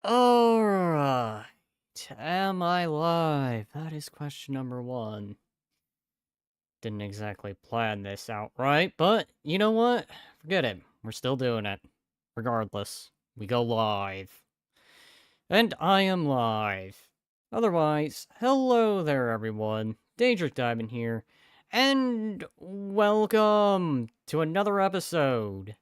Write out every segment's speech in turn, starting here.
Alright. Am I live? That is question number one. Didn't exactly plan this out right, but you know what? Forget it. We're still doing it. Regardless, we go live. And I am live. Otherwise, hello there everyone. Dangerous Diamond here. And welcome to another episode.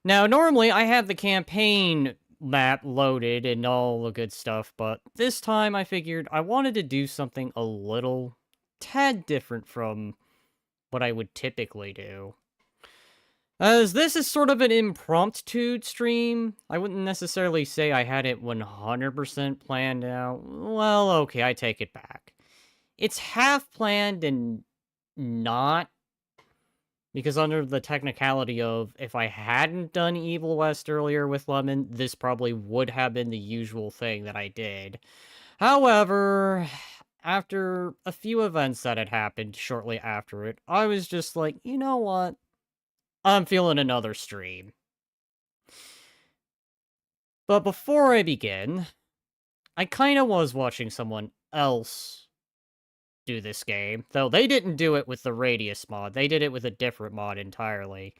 Now, normally I have the campaign map loaded and all the good stuff, but this time I figured I wanted to do something a little tad different from what I would typically do. As this is sort of an impromptu stream, I wouldn't necessarily say I had it 100% planned out. Well, okay, I take it back. It's half planned and not, because under the technicality of, if I hadn't done Evil West earlier with Lemon, this probably would have been the usual thing that I did. However, after a few events that had happened shortly after it, I was just like, you know what? I'm feeling another stream. But before I begin, I kinda was watching someone else do this game, though they didn't do it with the Radius mod, they did it with a different mod entirely.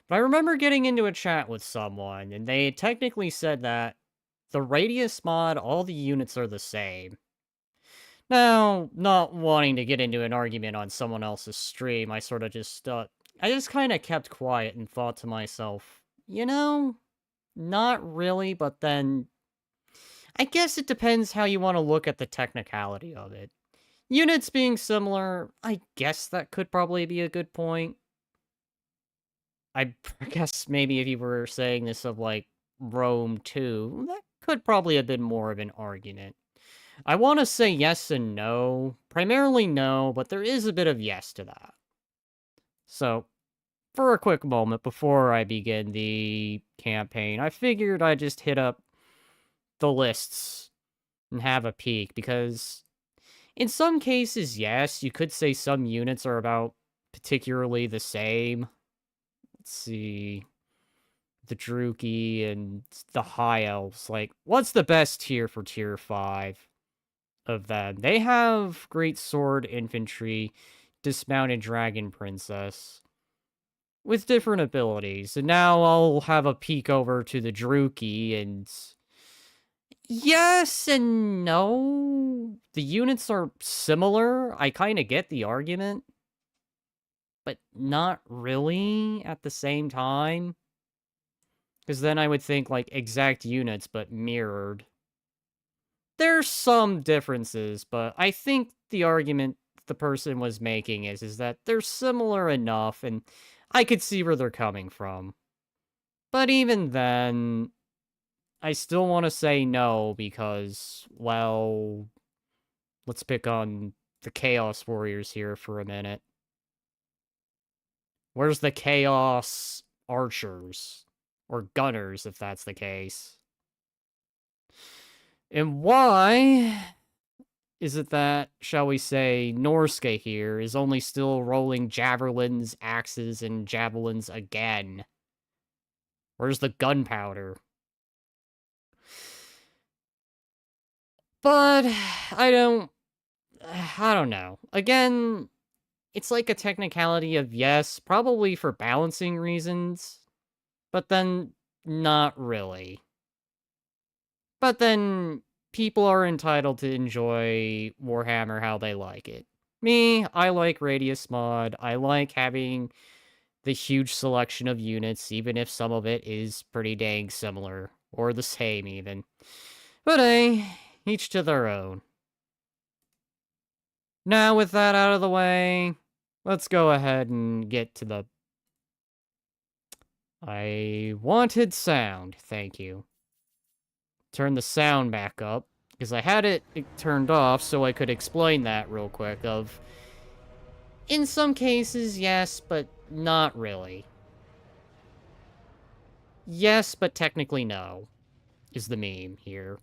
But I remember getting into a chat with someone, and they technically said that the Radius mod, all the units are the same. Now, not wanting to get into an argument on someone else's stream, I sort of just, I just kind of kept quiet and thought to myself, you know, not really, but then, I guess it depends how you want to look at the technicality of it. Units being similar, I guess that could probably be a good point. I guess maybe if you were saying this of, like, Rome 2, that could probably have been more of an argument. I want to say yes and no. Primarily no, but there is a bit of yes to that. So, for a quick moment before I begin the campaign, I figured I'd just hit up the lists and have a peek, because in some cases, yes, you could say some units are about particularly the same. Let's see. The Druki and the High Elves. Like, what's the best tier for tier 5 of them? They have Great Sword Infantry, Dismounted Dragon Princess, with different abilities. And now I'll have a peek over to the Druki, and yes and no. The units are similar. I kind of get the argument, but not really at the same time. Because then I would think, like, exact units, but mirrored. There's some differences, but I think the argument the person was making is that they're similar enough, and I could see where they're coming from. But even then, I still want to say no, because, well, let's pick on the Chaos Warriors here for a minute. Where's the Chaos Archers? Or Gunners, if that's the case. And why is it that, shall we say, Norska here is only still rolling javelins, axes, and javelins again? Where's the gunpowder? But I don't know. Again, it's like a technicality of yes, probably for balancing reasons, but then not really. But then people are entitled to enjoy Warhammer how they like it. Me, I like Radius mod. I like having the huge selection of units, even if some of it is pretty dang similar, or the same even. But hey, each to their own. Now with that out of the way, let's go ahead and get to the... I wanted sound, thank you. Turn the sound back up, because I had it turned off so I could explain that real quick of... In some cases, yes, but not really. Yes, but technically no, is the meme here.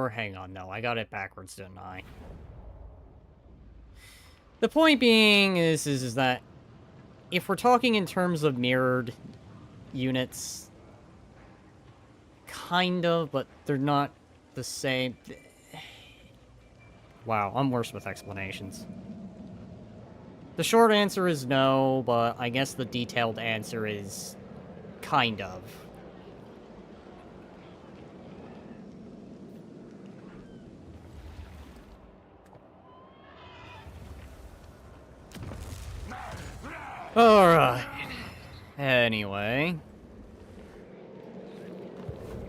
Or, hang on, no, I got it backwards, didn't I? The point being is that if we're talking in terms of mirrored units, kind of, but they're not the same. Wow, I'm worse with explanations. The short answer is no, but I guess the detailed answer is kind of. Alright. Anyway.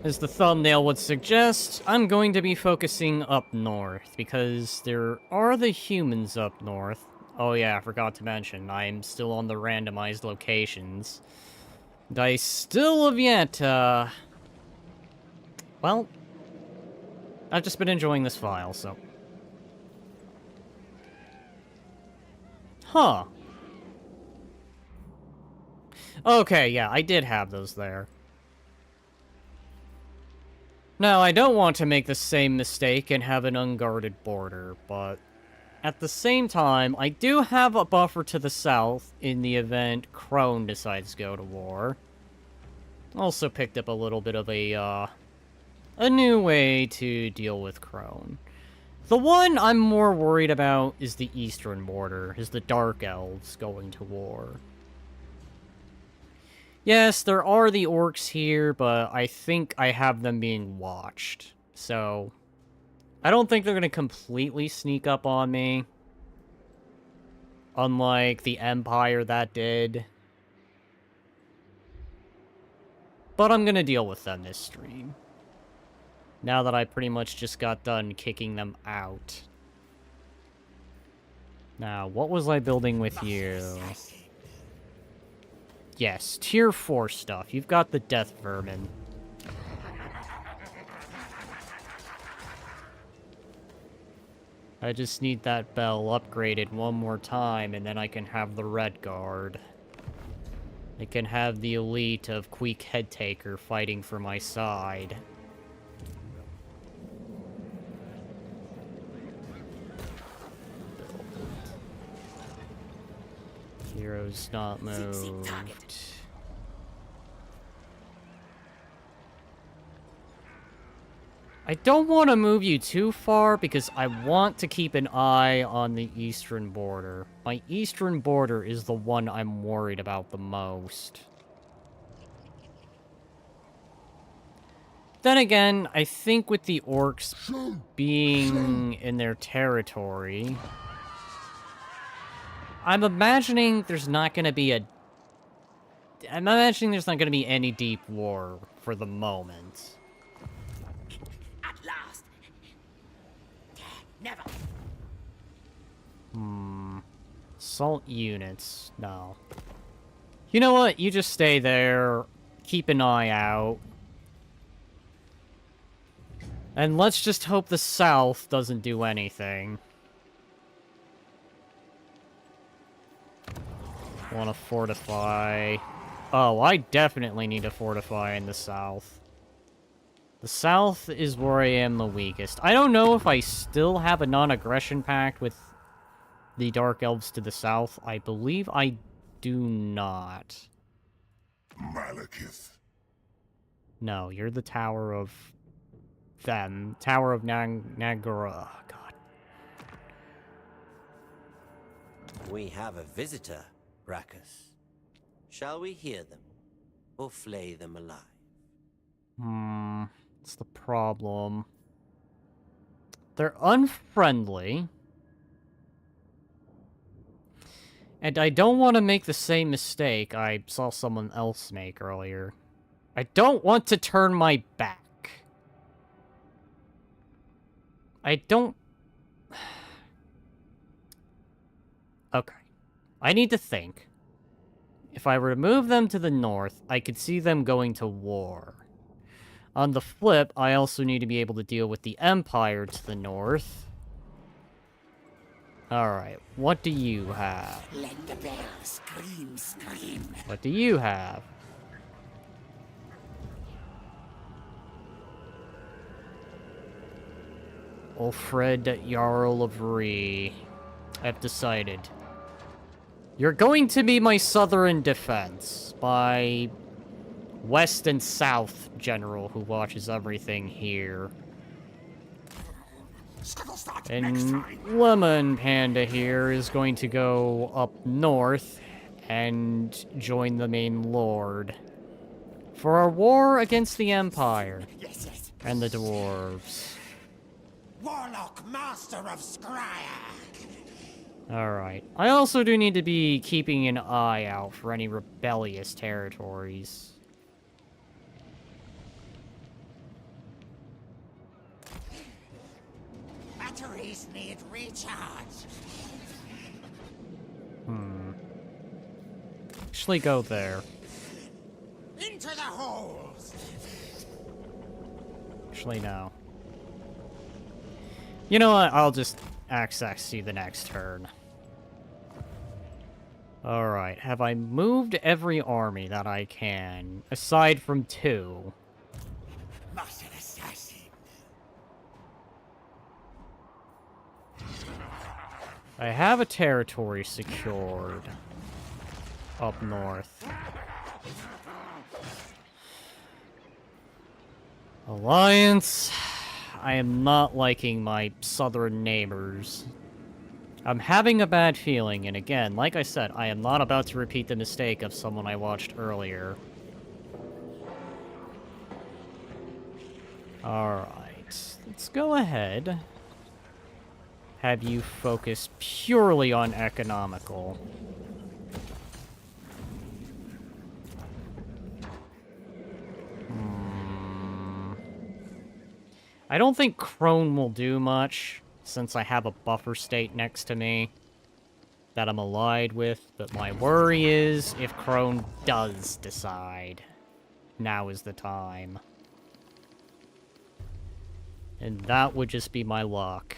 As the thumbnail would suggest, I'm going to be focusing up north, because there are the humans up north. Oh yeah, I forgot to mention, I'm still on the randomized locations. And I still have yet, well, I've just been enjoying this file, so... Huh. Okay, yeah, I did have those there. Now, I don't want to make the same mistake and have an unguarded border, but... At the same time, I do have a buffer to the south in the event Crone decides to go to war. Also picked up a little bit of a new way to deal with Crone. The one I'm more worried about is the eastern border, is the Dark Elves going to war. Yes, there are the orcs here, but I think I have them being watched. So, I don't think they're going to completely sneak up on me. Unlike the Empire that did. But I'm going to deal with them this stream. Now that I pretty much just got done kicking them out. Now, what was I building with you? Yes, tier 4 stuff. You've got the death vermin. I just need that bell upgraded one more time, and then I can have the red guard. I can have the elite of Queek Headtaker fighting for my side. Heroes not moved. I don't want to move you too far because I want to keep an eye on the eastern border. My eastern border is the one I'm worried about the most. Then again, I think with the orcs being in their territory, I'm imagining there's not going to be any deep war for the moment. At last. Never. Assault units. No. You know what? You just stay there. Keep an eye out. And let's just hope the south doesn't do anything. Want to fortify. Oh, I definitely need to fortify in the south. The south is where I am the weakest. I don't know if I still have a non-aggression pact with the Dark Elves to the south. I believe I do not. Malekith. No, you're the Tower of them. Tower of Nagara. God. We have a visitor, Rackus. Shall we hear them, or flay them alive? That's the problem. They're unfriendly. And I don't want to make the same mistake I saw someone else make earlier. I don't want to turn my back. I don't... Okay. I need to think. If I were to move them to the north, I could see them going to war. On the flip, I also need to be able to deal with the Empire to the north. Alright, what do you have? Let the bear scream, scream. What do you have? Ulfred, Jarl of Ree. I've decided. You're going to be my southern defense. My west and south general who watches everything here. And Lemon Panda here is going to go up north and join the main lord for our war against the Empire and the dwarves. Warlock Master of Scryer. Alright. I also do need to be keeping an eye out for any rebellious territories. Batteries need recharge. Actually go there. Into the holes. Actually, no. You know what? I'll just access you the next turn. Alright, have I moved every army that I can? Aside from 2. Master Assassin. I have a territory secured. Up north. Alliance. I am not liking my southern neighbors. I'm having a bad feeling, and again, like I said, I am not about to repeat the mistake of someone I watched earlier. Alright, let's go ahead. Have you focus purely on economical. I don't think Crone will do much, since I have a buffer state next to me that I'm allied with, but my worry is if Crone does decide, now is the time. And that would just be my luck.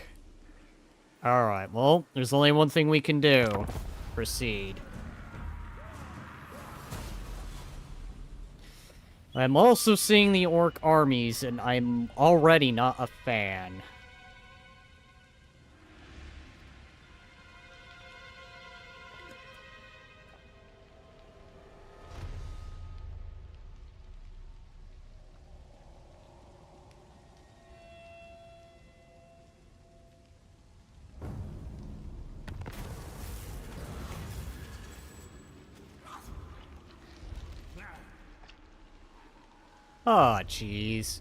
Alright, well, there's only one thing we can do. Proceed. I'm also seeing the orc armies, and I'm already not a fan. Ah, jeez.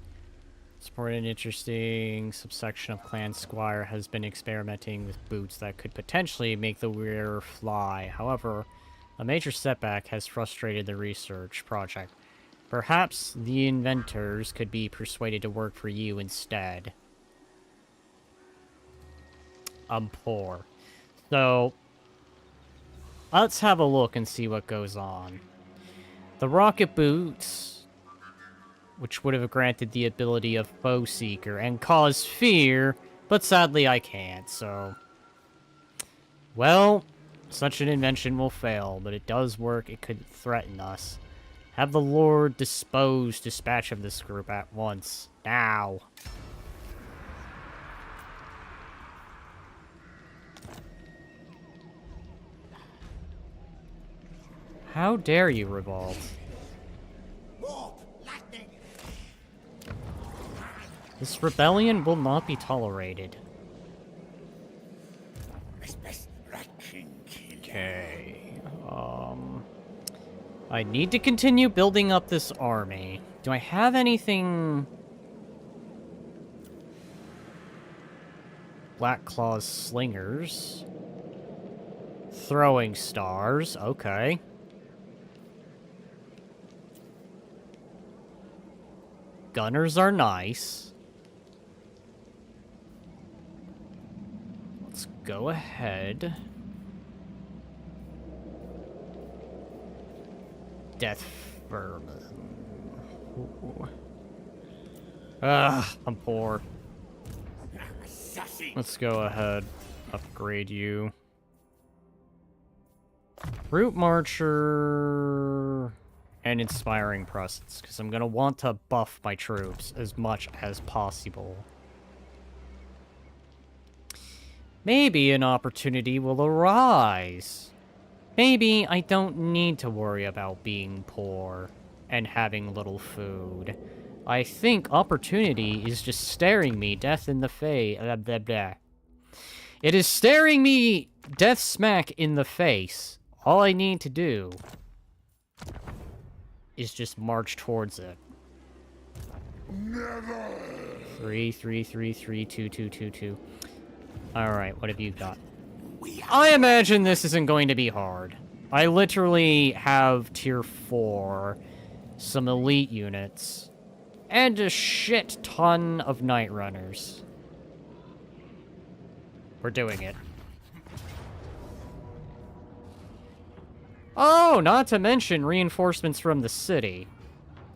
Support an interesting subsection of Clan Squire has been experimenting with boots that could potentially make the wearer fly. However, a major setback has frustrated the research project. Perhaps the inventors could be persuaded to work for you instead. I'm poor. So, let's have a look and see what goes on. The rocket boots, which would have granted the ability of Foe Seeker and cause fear, but sadly I can't, so... Well, such an invention will fail, but it does work. It could threaten us. Have the Lord dispatch of this group at once. Now. How dare you, Revolt? This rebellion will not be tolerated. Okay. I need to continue building up this army. Do I have anything... Black Claw's slingers. Throwing stars. Okay. Gunners are nice. Let's go ahead. Death Vermin. Ooh. I'm poor. Let's go ahead. Upgrade you. Root Marcher and Inspiring Presence, because I'm going to want to buff my troops as much as possible. maybe an opportunity will arise. Maybe I don't need to worry about being poor and having little food. I think opportunity is just staring me death in the face. It is staring me death smack in the face. All I need to do is just march towards it. Never! 3, 3, 3, 3, 2, 2, 2, 2. Alright, what have you got? I imagine this isn't going to be hard. I literally have tier 4, some elite units, and a shit ton of night runners. We're doing it. Oh, not to mention reinforcements from the city.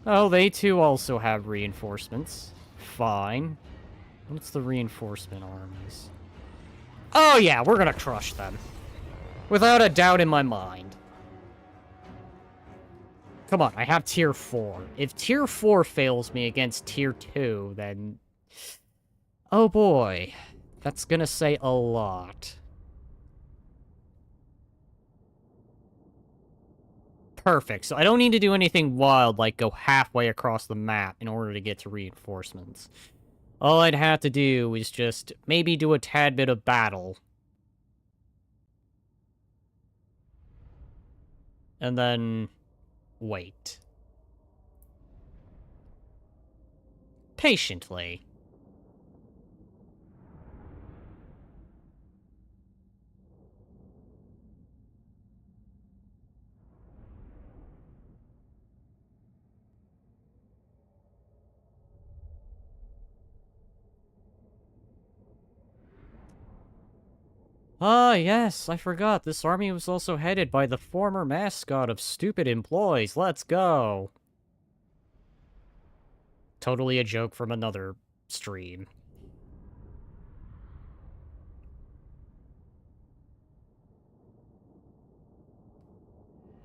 Oh, they too also have reinforcements. Fine. What's the reinforcement armies? Oh yeah, we're gonna crush them. Without a doubt in my mind. Come on, I have tier 4. If tier 4 fails me against tier 2, then... oh boy. That's gonna say a lot. Perfect, so I don't need to do anything wild like go halfway across the map in order to get to reinforcements. All I'd have to do is just maybe do a tad bit of battle. And then... wait. Patiently. Ah, yes, I forgot. This army was also headed by the former mascot of Stupid Employees. Let's go. Totally a joke from another stream.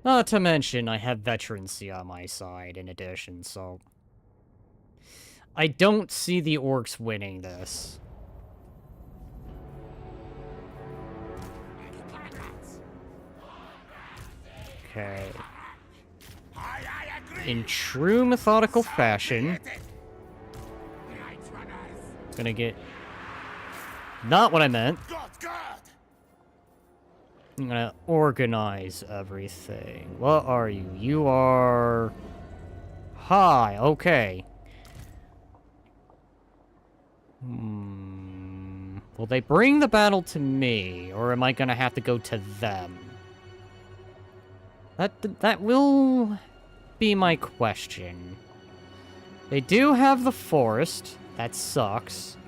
Not to mention, I have veterancy on my side in addition, so... I don't see the orcs winning this. Okay. In true methodical fashion, gonna get... not what I meant. I'm gonna organize everything. What are you? You are... high, okay. Will they bring the battle to me, or am I gonna have to go to them? That will be my question. They do have the forest. That sucks.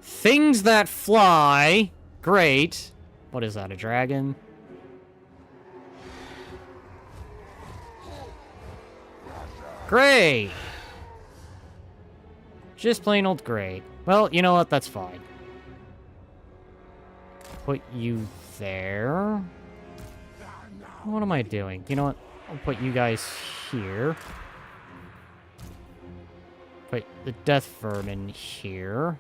Things that fly. Great. What is that, a dragon? Great. Just plain old great. Well, you know what? That's fine. Put you there. What am I doing? You know what? I'll put you guys here. Put the death vermin here.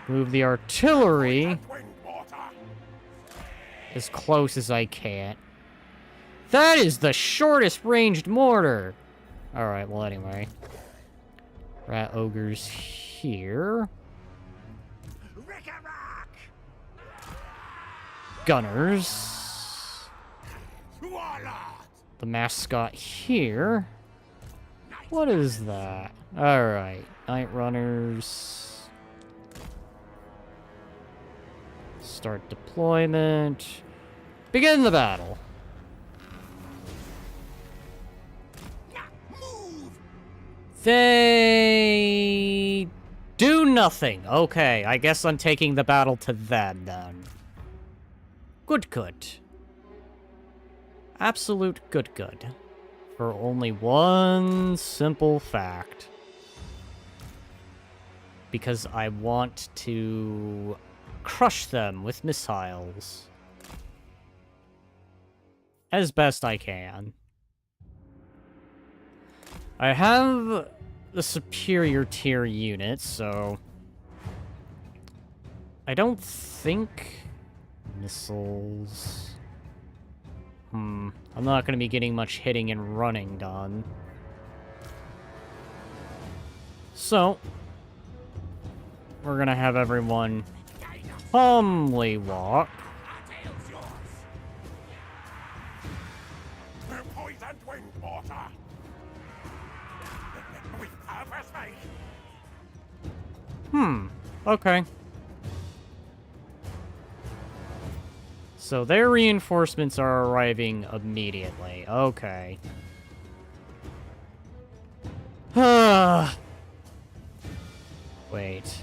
Move the artillery as close as I can. That is the shortest ranged mortar! Alright, well anyway. Rat ogres here. Gunners. The mascot here. What is that? Alright, night runners. Start deployment. Begin the battle. They do nothing. Okay, I guess I'm taking the battle to them then. Good. Absolute good. For only one simple fact. Because I want to crush them with missiles. As best I can. I have the superior tier units, so... I don't think... Missiles... I'm not going to be getting much hitting and running done. So... We're going to have everyone... humbly walk. Poisoned wind water. With purpose, mate. Okay. So their reinforcements are arriving immediately. Okay. Wait.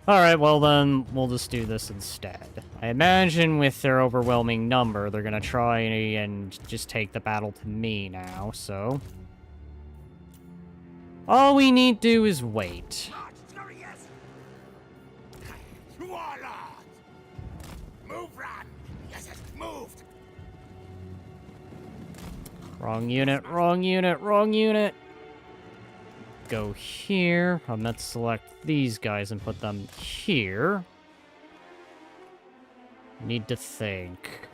Alright, well then, we'll just do this instead. I imagine with their overwhelming number, they're gonna try and just take the battle to me now, so... all we need to do is wait. Move, run! Yes, it's moved! Wrong unit, wrong unit, wrong unit! Go here. Let's select these guys and put them here. Need to think.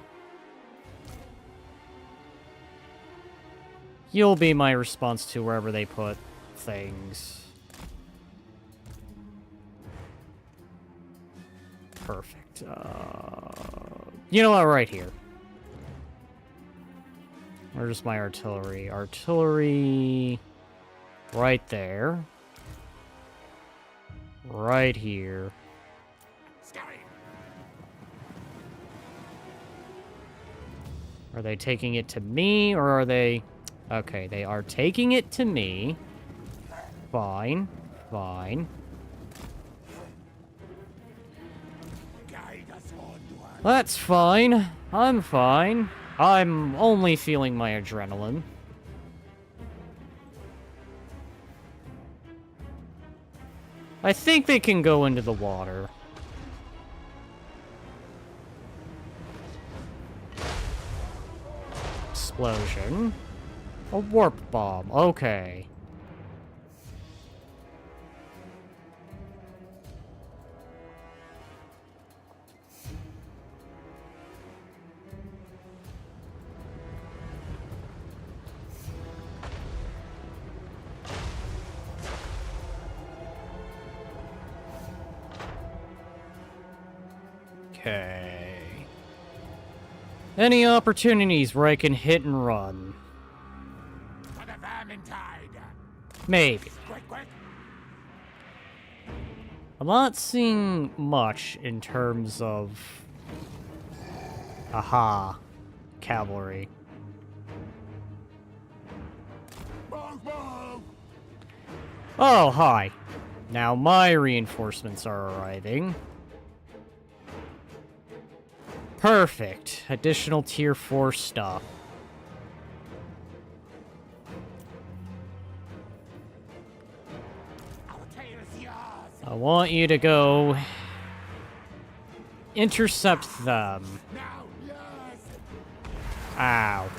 You'll be my response to wherever they put things. Perfect. You know what? Right here. Where's my artillery? Artillery... right there. Right here. Are they taking it to me, or are they... okay, they are taking it to me. Fine. Fine. That's fine. I'm fine. I'm only feeling my adrenaline. I think they can go into the water. Explosion. A warp bomb. Okay. Okay. Any opportunities where I can hit and run? For the Vermintide! Maybe. Quick, quick! I'm not seeing much in terms of... aha. Cavalry. Oh, hi. Now my reinforcements are arriving. Perfect. Additional tier 4 stuff. I want you to go intercept them. Ow.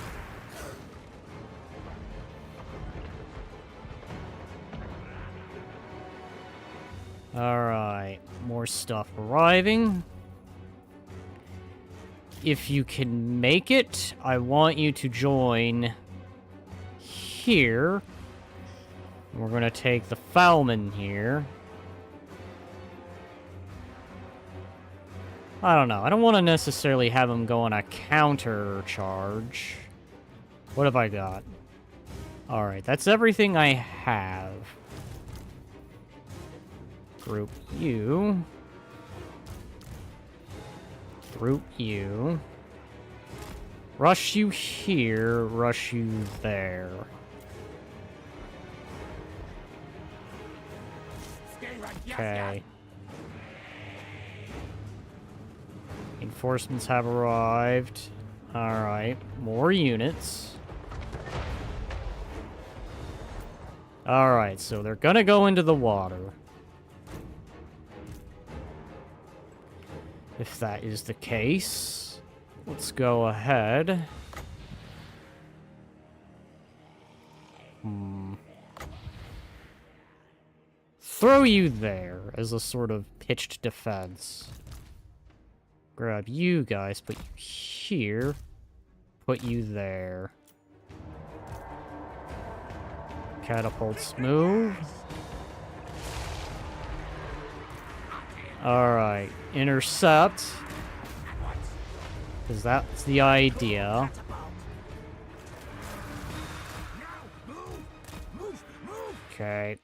Alright, more stuff arriving. If you can make it, I want you to join here. We're gonna take the Foulman here. I don't know. I don't want to necessarily have him go on a counter charge. What have I got? Alright, that's everything I have. Group you. Group you. Rush you here, rush you there. Okay. Reinforcements have arrived. Alright, more units. Alright, so they're gonna go into the water. If that is the case, let's go ahead Throw you there as a sort of pitched defense. Grab you guys, put you here. Put you there. Catapults move. Alright, intercept. Because that's the idea. Okay.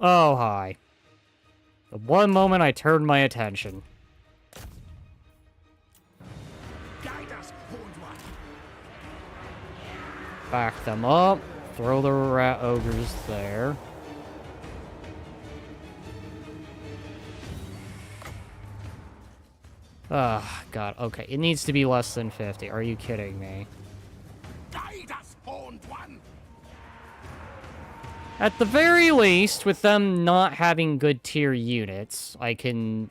Oh, hi. The one moment I turned my attention. Back them up. Throw the rat ogres there. Ah, God. Okay, it needs to be less than 50. Are you kidding me? Guide us, horned one. At the very least, with them not having good tier units, I can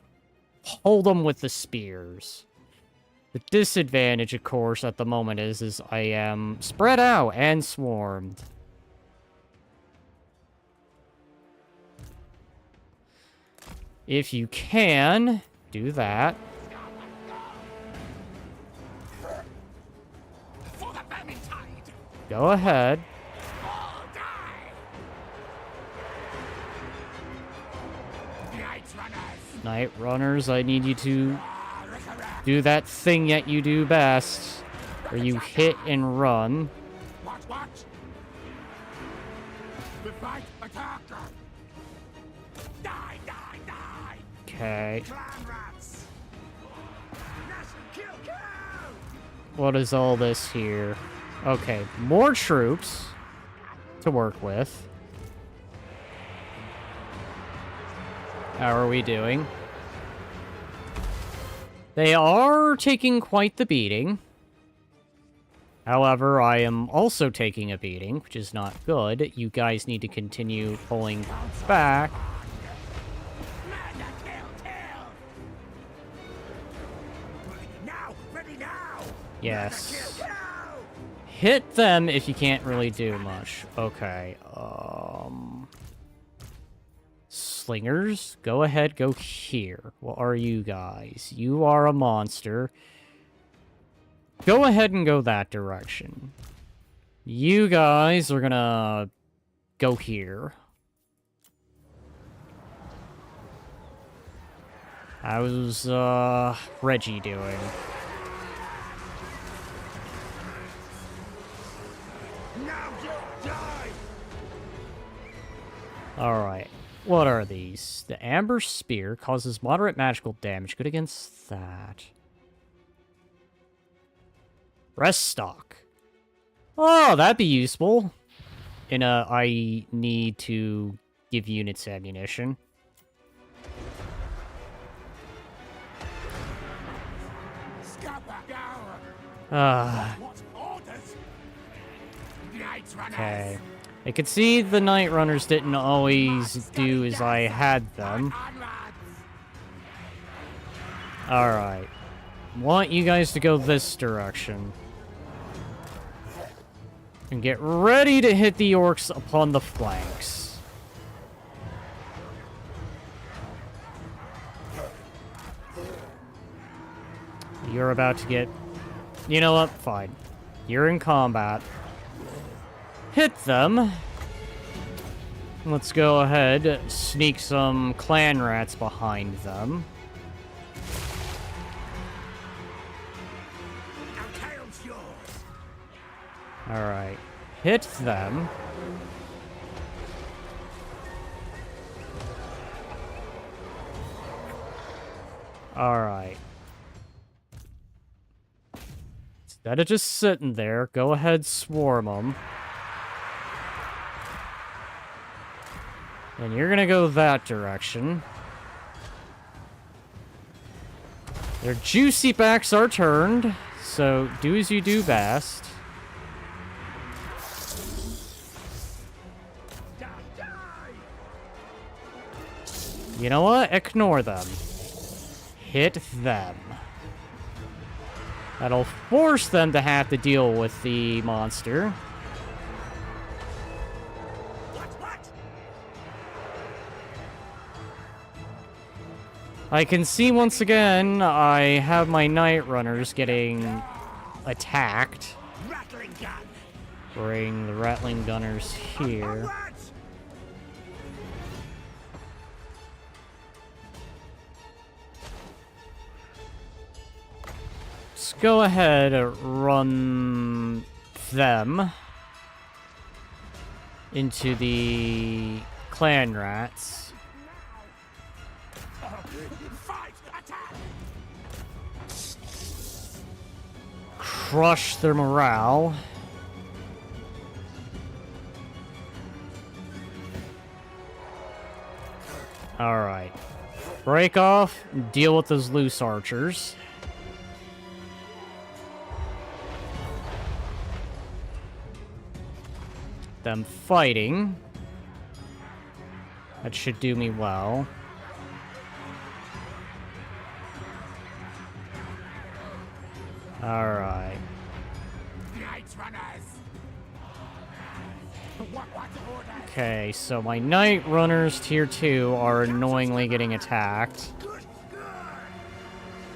hold them with the spears. The disadvantage, of course, at the moment is I am spread out and swarmed. If you can, do that. For the Vermintide. Go ahead. All die. Night runners. Night Runners, I need you to do that thing that you do best, where you hit and run. What? The fight attack. Die. Okay. Clan rats. Kill. What is all this here? Okay, more troops to work with. How are we doing? They are taking quite the beating. However, I am also taking a beating, which is not good. You guys need to continue pulling back. Yes. Hit them if you can't really do much. Okay, Slingers, go ahead, go here. What are you guys? You are a monster. Go ahead and go that direction. You guys are gonna go here. How's, Reggie doing? Alright, what are these? The Amber Spear causes moderate magical damage. Good against that. Rest Stock. Oh, that'd be useful. In a, I need to give units ammunition. Okay. I could see the Night Runners didn't always do as I had them. Alright. Want you guys to go this direction. And get ready to hit the orcs upon the flanks. You're about to get... You know what? Fine. You're in combat. Hit them. Let's go ahead, sneak some clan rats behind them. Alright. Hit them. Alright. Instead of just sitting there, go ahead, swarm them. And you're gonna go that direction. Their juicy backs are turned, so do as you do best. You know what? Ignore them. Hit them. That'll force them to have to deal with the monster. I can see once again I have my Night Runners getting attacked. Rattling gun. Bring the Rattling Gunners here. Onwards! Let's go ahead and run them into the clan rats. Fight! Attack! Crush their morale. Alright. Break off, deal with those loose archers. Them fighting. That should do me well. Alright. Night runners! What order? Okay, so my Night Runners tier 2 are annoyingly getting attacked. Good, good!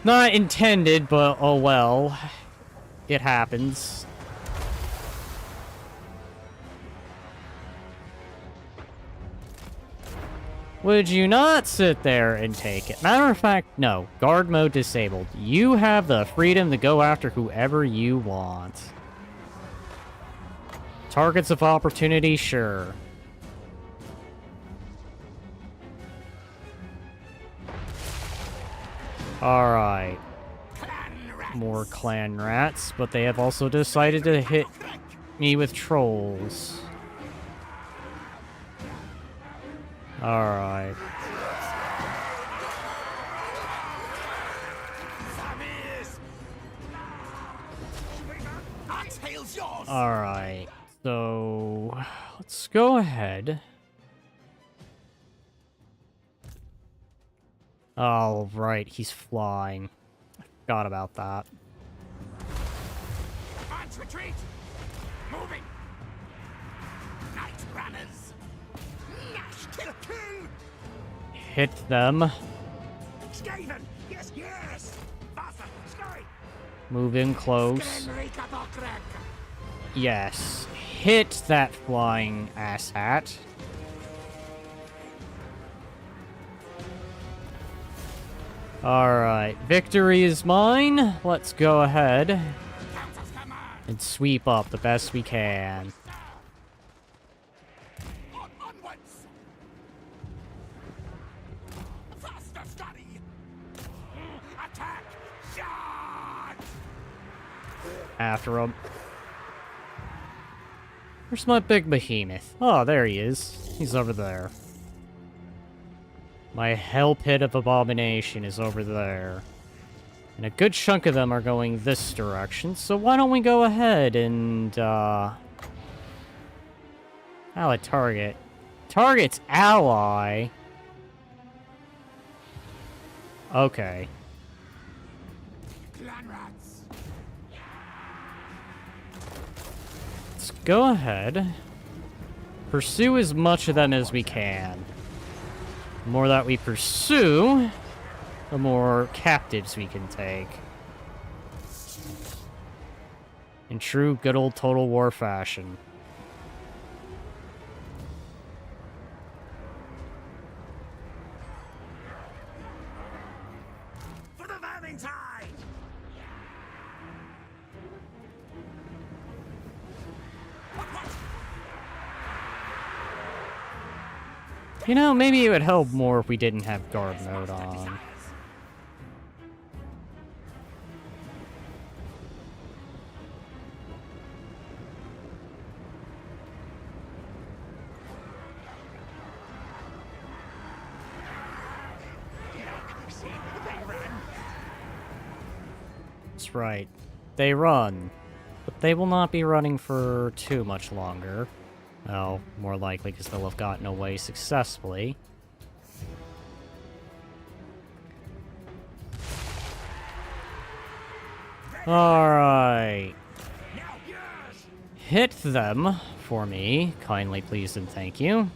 Not intended, but oh well. It happens. Would you not sit there and take it? Matter of fact, no. Guard mode disabled. You have the freedom to go after whoever you want. Targets of opportunity, sure. Alright. More clan rats, but they have also decided to hit me with trolls. Alright. Our tail's yours! Alright. So, let's go ahead. Oh, right, he's flying. I forgot about that. Advance retreat! Moving! Night runners! Nash, kill, kill! Hit them. Skaven! Yes, yes! Faster! Sky! Move in close. Yes. Hit that flying asshat. Alright, victory is mine. Let's go ahead and sweep up the best we can. Onwards! Faster, study! Attack! Shot! After him. Where's my big behemoth? Oh, there he is. He's over there. My hell pit of abomination is over there. And a good chunk of them are going this direction, so why don't we go ahead and, ally target. Target's ally? Okay. Clan rats! Let's go ahead. Pursue as much of them as we can. The more that we pursue, the more captives we can take. In true good old Total War fashion. For the Valentine! What? You know, maybe it would help more if we didn't have guard mode on. That's right. They run. But they will not be running for too much longer. Well, more likely because they'll have gotten away successfully. Alright. Hit them for me. Kindly, please, and thank you.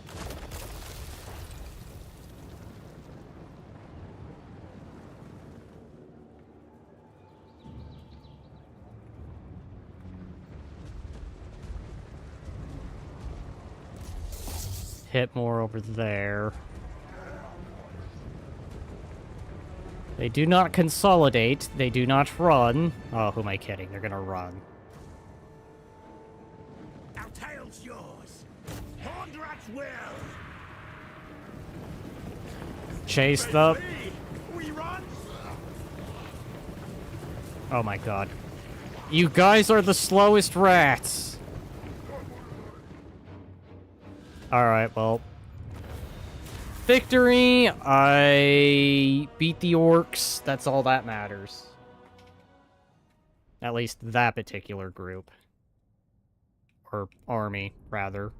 hit more over there. They do not consolidate. They do not run. Oh, who am I kidding? They're gonna run. Our tail's yours. Hornrat's will. Chase them. We run. Oh my god. You guys are the slowest rats. Alright, well. Victory! I beat the orcs. That's all that matters. At least that particular group. Or army, rather.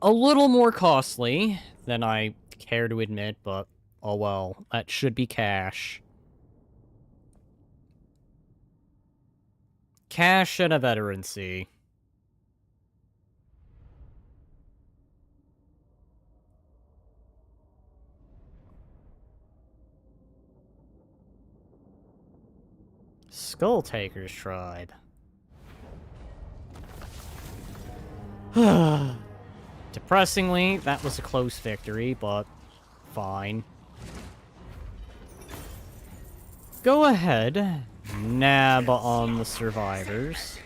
A little more costly than I care to admit, but oh well. That should be cash. Cash and a veterancy. Skulltaker's tribe. Depressingly, that was a close victory, but fine. Go ahead, nab on the survivors.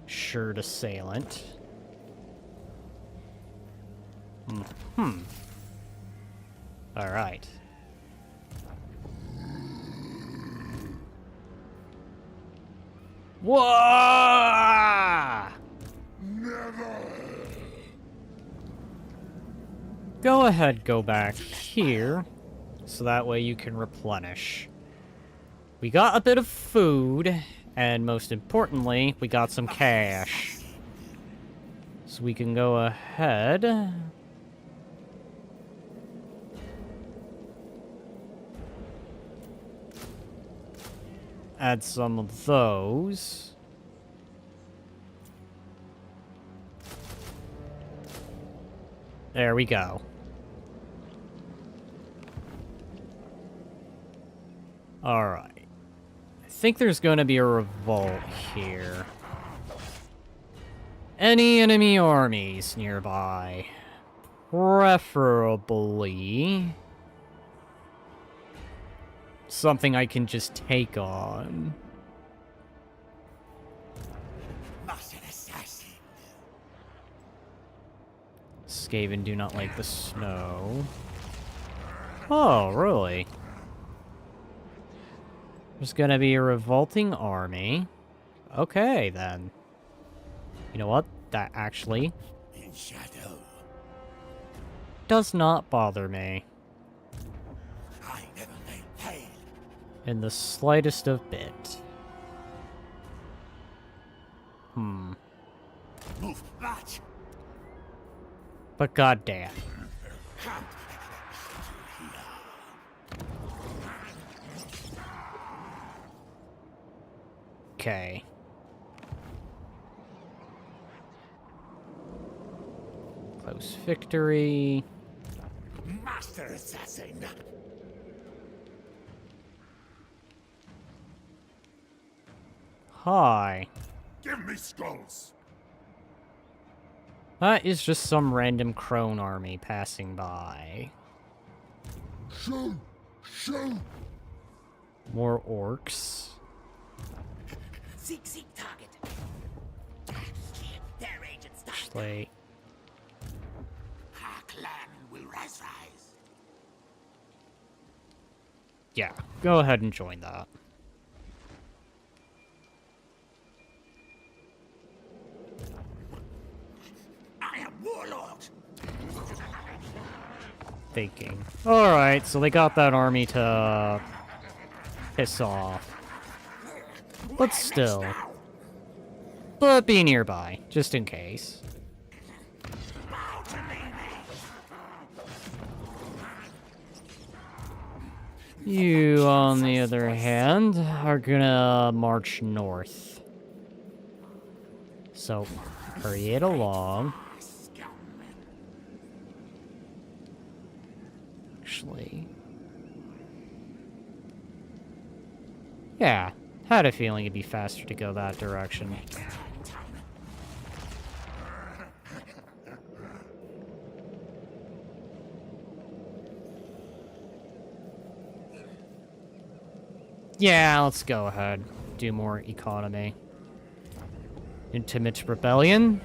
Shirt assailant. Alright. Whoa! Go ahead, go back here, so that way you can replenish. We got a bit of food, and most importantly, we got some cash. So we can go ahead. Add some of those. There we go. Alright. I think there's going to be a revolt here. Any enemy armies nearby? Preferably something I can just take on. Master assassin. Skaven do not like the snow. Oh, really? There's gonna be a revolting army. Okay, then. You know what? That actually In shadow. does not bother me. I never made hail. In the slightest of bit. Move that. But goddamn. Come. Okay. Close victory. Master assassin. Hi. Give me skulls. That is just some random crone army passing by. Shoot! Shoot! More orcs. Seek target. Their agents died. Slay. Our clan will rise. Yeah, go ahead and join that. I am warlord. Thinking. Alright, so they got that army to piss off. But still. But be nearby, just in case. Bow to me. You, on the other hand, are gonna march north. So, hurry it along. Actually... Yeah, had a feeling it'd be faster to go that direction. Yeah, let's go ahead. Do more economy. Intimate rebellion.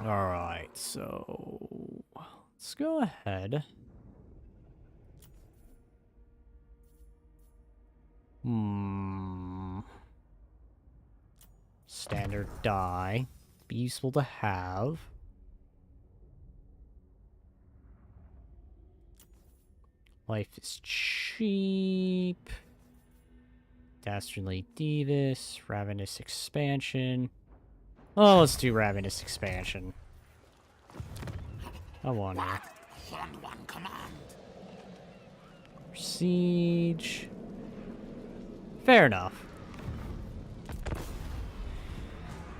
Alright, so... let's go ahead. Standard die. Be useful to have. Life is cheap. Dastardly Divis. Ravenous expansion. Oh, let's do Ravenous expansion. I wonder. On one command. Siege. Fair enough.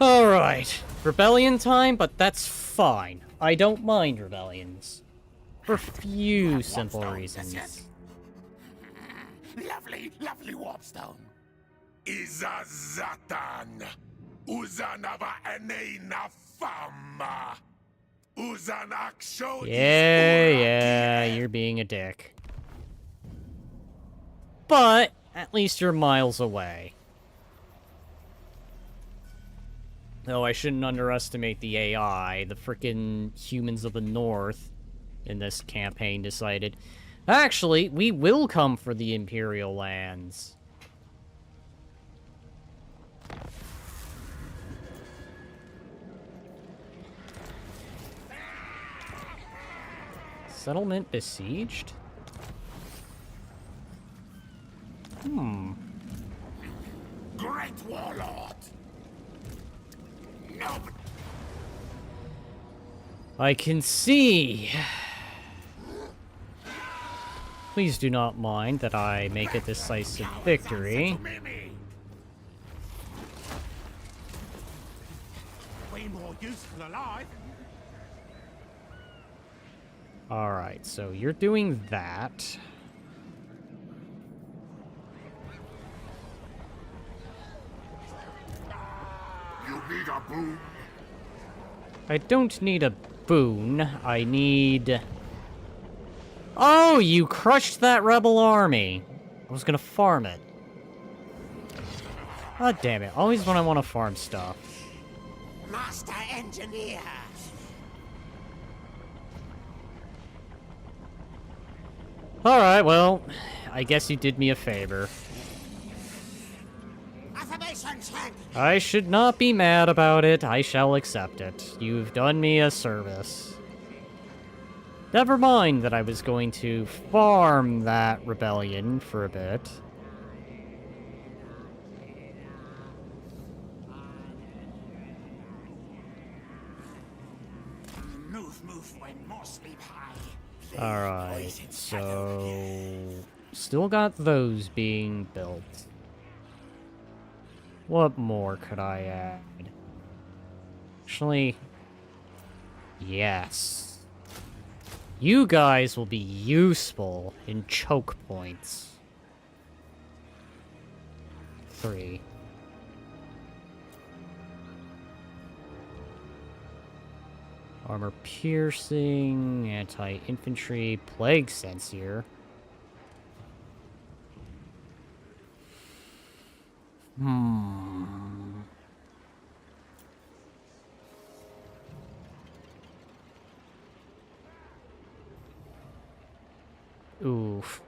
Alright. Rebellion time, but that's fine. I don't mind rebellions. For few simple reasons. Lovely, lovely warpstone. Izazatan. Uzanava enena fama. Uzanaksho. Yeah, you're being a dick. But, at least you're miles away. Though I shouldn't underestimate the AI. The frickin' humans of the north in this campaign decided, actually, we will come for the Imperial lands. Settlement besieged? Great warlord. No. I can see. Please do not mind that I make a decisive victory. Way more useful alive. Alright, so you're doing that. You need a boon. I don't need a boon. I need... Oh, you crushed that rebel army. I was gonna farm it. God damn it. Always when I want to farm stuff. Master engineer. Alright, well, I guess you did me a favor. Affirmation check. I should not be mad about it. I shall accept it. You've done me a service. Never mind that I was going to farm that rebellion for a bit. Move when more sleep high. Alright, so... still got those being built. What more could I add? Actually... yes. You guys will be useful in choke points. 3. Armor piercing, anti-infantry, plague sensier. Oof.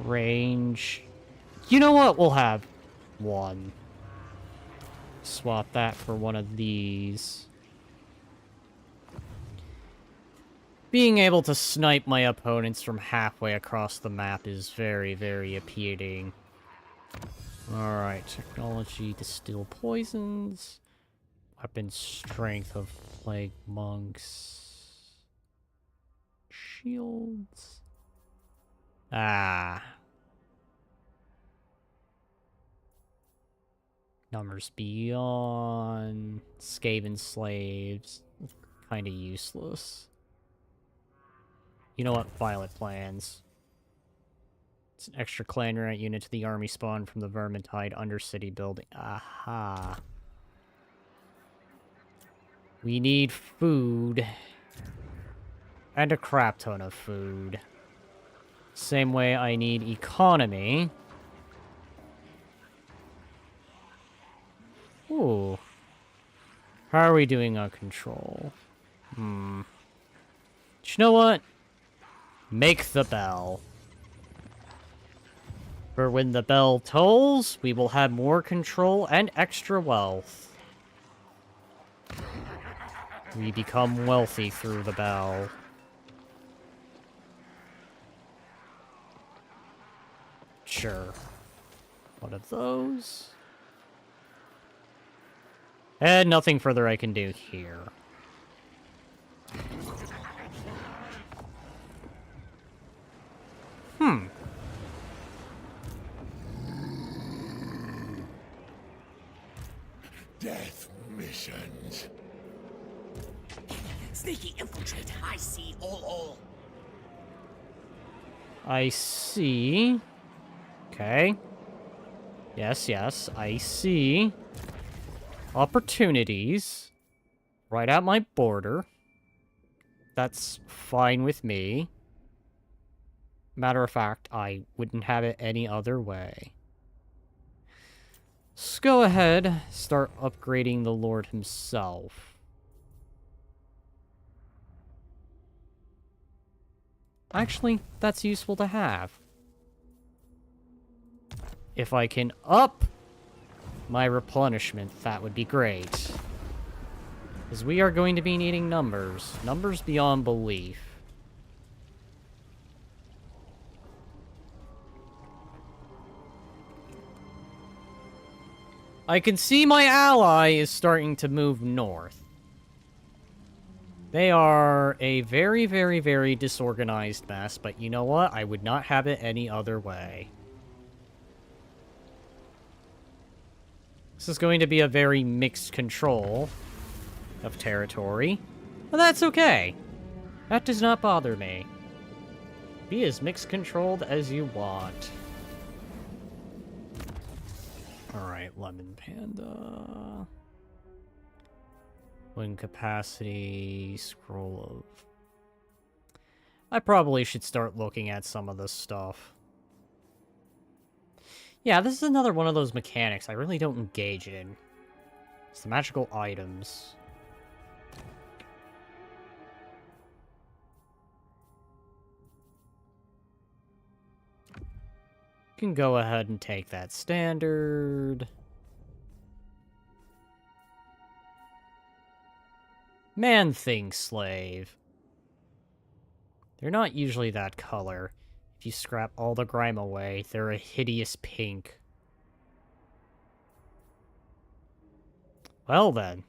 Range. You know what? We'll have one. Swap that for one of these. Being able to snipe my opponents from halfway across the map is very, very appealing. Alright, technology, distill poisons. Weapon strength of plague monks. Shields. Ah. Numbers beyond. Skaven slaves. Kinda useless. You know what? Violet plans. It's an extra clan unit to the army spawn from the Vermintide Undercity building. Aha. We need food. And a crap ton of food. Same way I need economy. Ooh. How are we doing on control? You know what? Make the bell. For when the bell tolls, we will have more control and extra wealth. We become wealthy through the bell. Sure. One of those. And nothing further I can do here. Death missions. Sneaky infiltrate. I see all. I see. Okay. Yes, I see. Opportunities. Right at my border. That's fine with me. Matter of fact, I wouldn't have it any other way. Let's go ahead, start upgrading the Lord himself. Actually, that's useful to have. If I can up my replenishment, that would be great. Because we are going to be needing numbers. Numbers beyond belief. I can see my ally is starting to move north. They are a very, very, very disorganized mess, but you know what? I would not have it any other way. This is going to be a very mixed control of territory, but that's okay. That does not bother me. Be as mixed controlled as you want. Alright, Lemon Panda. Wing capacity, scroll of... I probably should start looking at some of this stuff. Yeah, this is another one of those mechanics I really don't engage in. It's the magical items. Can go ahead and take that standard. Man-thing slave. They're not usually that color. If you scrap all the grime away, they're a hideous pink. Well then.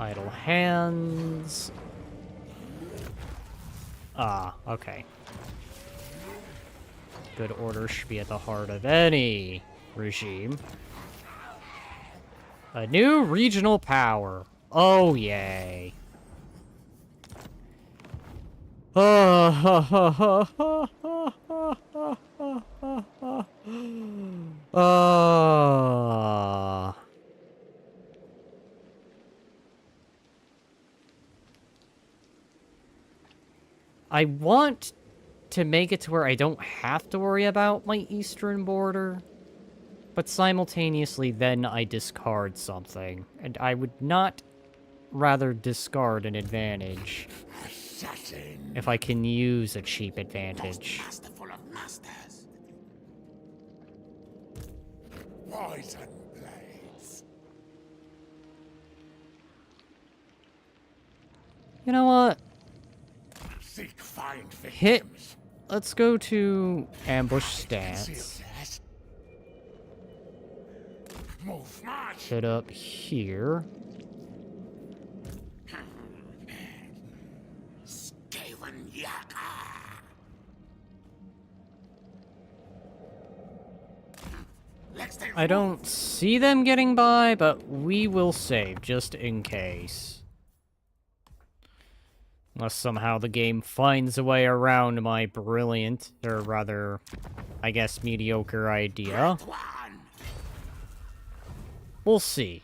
Idle hands. Ah, okay. Good order should be at the heart of any regime. A new regional power. Oh, yay. I want to make it to where I don't have to worry about my eastern border, but simultaneously then I discard something, and I would not rather discard an advantage Assassin. if I can use a cheap advantage. Masterful of masters. Poison blades. You know what? Seek find victims. Hit. Let's go to ambush stance. Conceal that. Move, march. Hit up here. Skaven Yaka. I don't see them getting by, but we will save, just in case. Unless somehow the game finds a way around my brilliant, or rather, I guess, mediocre idea. We'll see.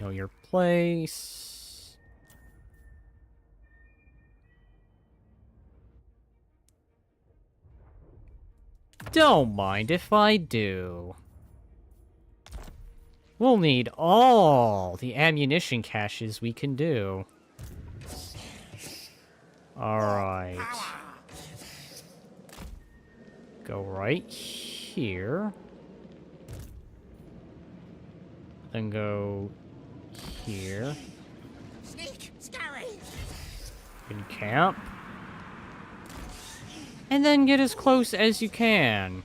Know your place. Don't mind if I do. We'll need all the ammunition caches we can do. Alright. Go right here. Then go here. Sneak, scurry. In camp. And then get as close as you can.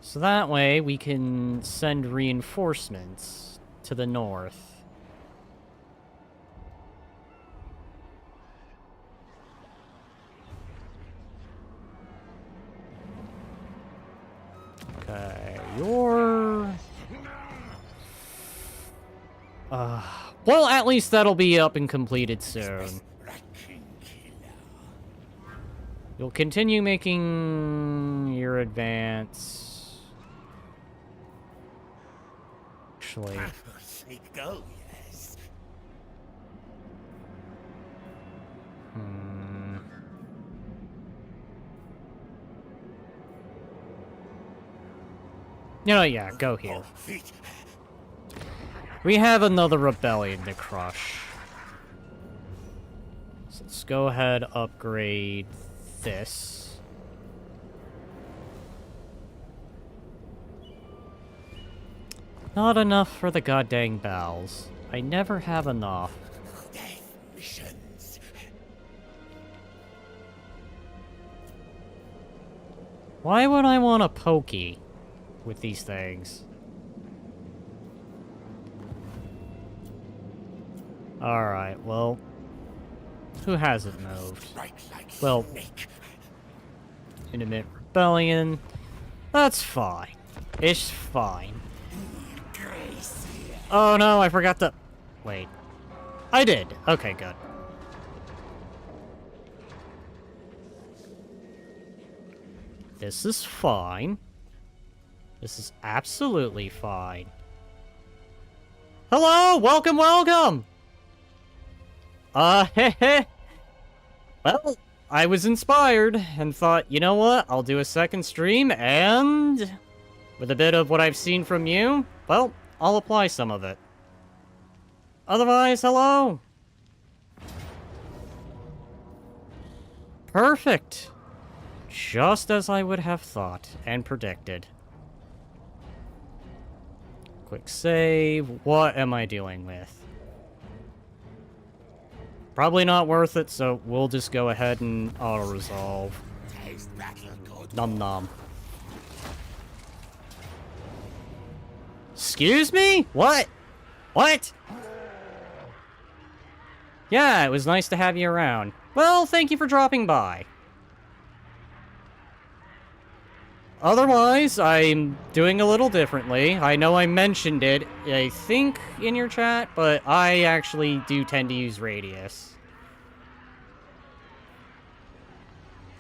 So that way we can send reinforcements to the north. Okay, you're... well, at least that'll be up and completed soon. You'll continue making your advance. Actually... Sneak go, yes. You know, yeah, go here. We have another rebellion to crush. So let's go ahead, upgrade this. Not enough for the goddamn bells. I never have enough. Death missions. Why would I want a pokey with these things? Alright, well... who hasn't moved? Well, Intimate Rebellion. That's fine. It's fine. Oh no, I forgot to... wait. I did. Okay, good. This is fine. This is absolutely fine. Hello! Welcome, welcome! Heh. Well, I was inspired and thought, you know what? I'll do a second stream and... with a bit of what I've seen from you, well, I'll apply some of it. Otherwise, hello! Perfect! Just as I would have thought and predicted. Quick save. What am I dealing with? Probably not worth it, so we'll just go ahead and auto-resolve. Nom nom. Excuse me? What? What? Yeah, it was nice to have you around. Well, thank you for dropping by. Otherwise, I'm doing a little differently. I know I mentioned it, I think, in your chat, but I actually do tend to use Radius.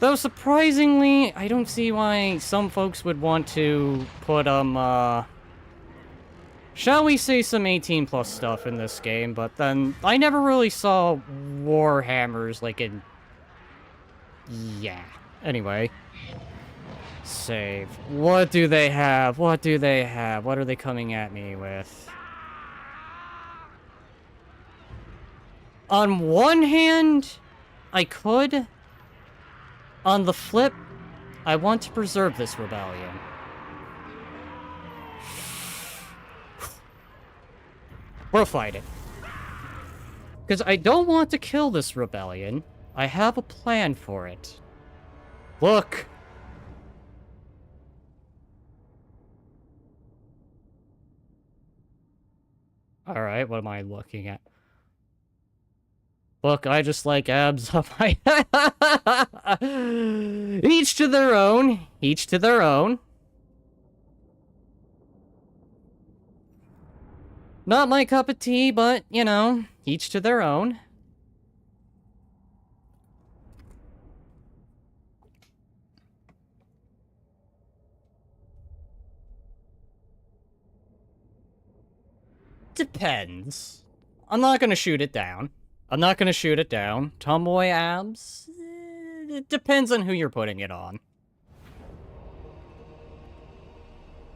Though, surprisingly, I don't see why some folks would want to put, shall we say some 18+ stuff in this game, but then I never really saw Warhammers, like, in... yeah. Anyway. Save. What do they have? What do they have? What are they coming at me with? On one hand, I could. On the flip, I want to preserve this rebellion. We'll fight it. Because I don't want to kill this rebellion. I have a plan for it. Look! Alright, what am I looking at? Look, I just like abs up my... Each to their own. Each to their own. Not my cup of tea, but, you know, each to their own. Depends. I'm not gonna shoot it down. I'm not gonna shoot it down. Tomboy abs? It depends on who you're putting it on.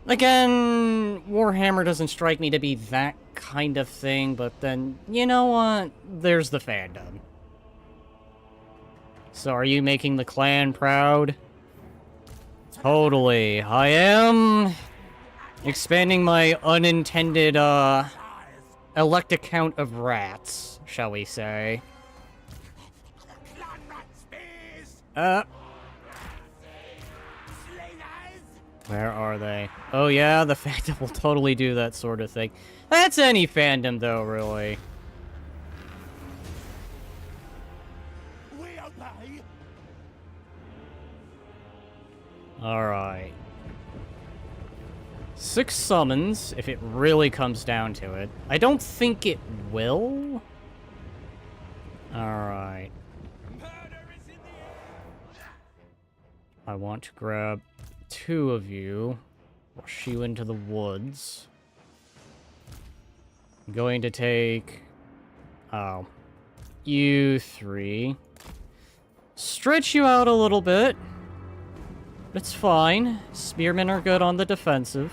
Again, Warhammer doesn't strike me to be that kind of thing, but then, you know what? There's the fandom. So are you making the clan proud? Totally. I am expanding my unintended, elect count of rats, shall we say. Where are they? Oh yeah, the fandom will totally do that sort of thing. That's any fandom, though, really. We obey. Alright. 6 summons, if it really comes down to it. I don't think it will. Alright. I want to grab 2 of you. Rush you into the woods. I'm going to take... Oh. You 3. Stretch you out a little bit. It's fine. Spearmen are good on the defensive.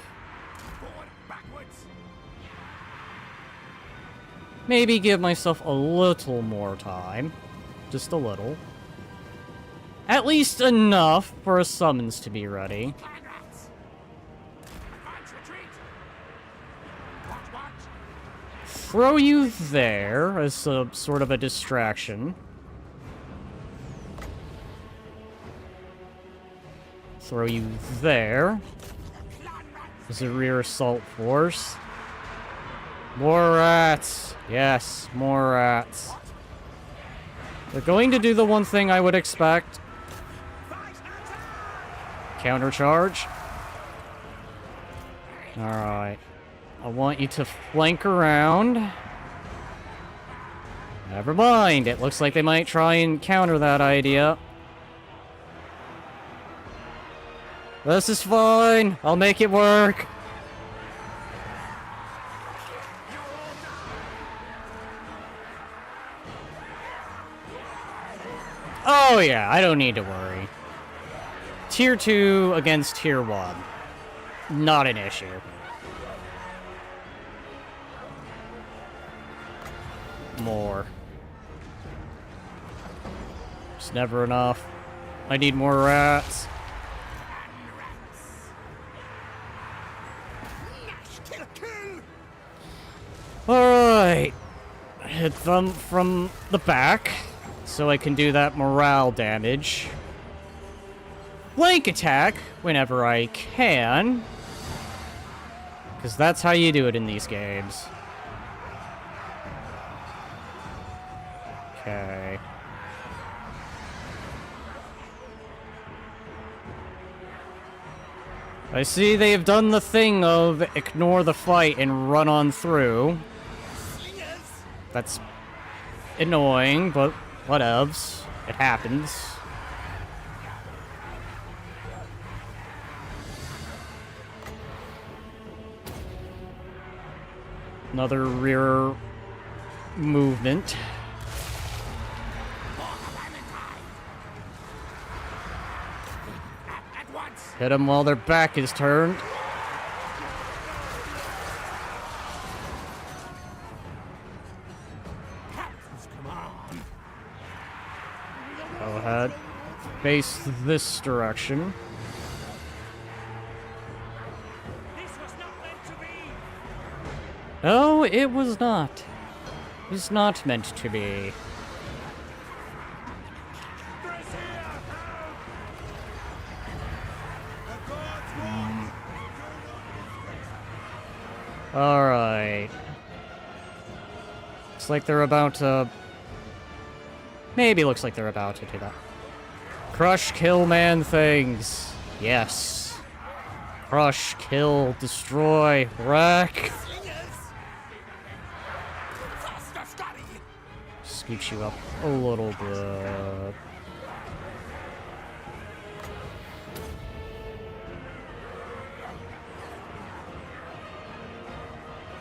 Maybe give myself a little more time. Just a little. At least enough for a summons to be ready. Throw you there as a sort of a distraction. Throw you there as a rear assault force. More rats. Yes, more rats. They're going to do the one thing I would expect. Countercharge. Alright. I want you to flank around. Never mind. It looks like they might try and counter that idea. This is fine. I'll make it work. Oh yeah, I don't need to worry. Tier 2 against Tier 1. Not an issue. More. It's never enough. I need more rats. Alright. Hit them from the back, so I can do that morale damage. Flank attack whenever I can. Because that's how you do it in these games. Okay. I see they've done the thing of ignore the fight and run on through. That's annoying, but whatevs. It happens. Another rear movement. Hit them while their back is turned. Go ahead. Face this direction. No, it was not. It was not meant to be. Alright. Looks like they're about to Maybe looks like they're about to do that. Crush, kill, man things. Yes. Crush, kill, destroy, wreck. Scoot you up a little bit.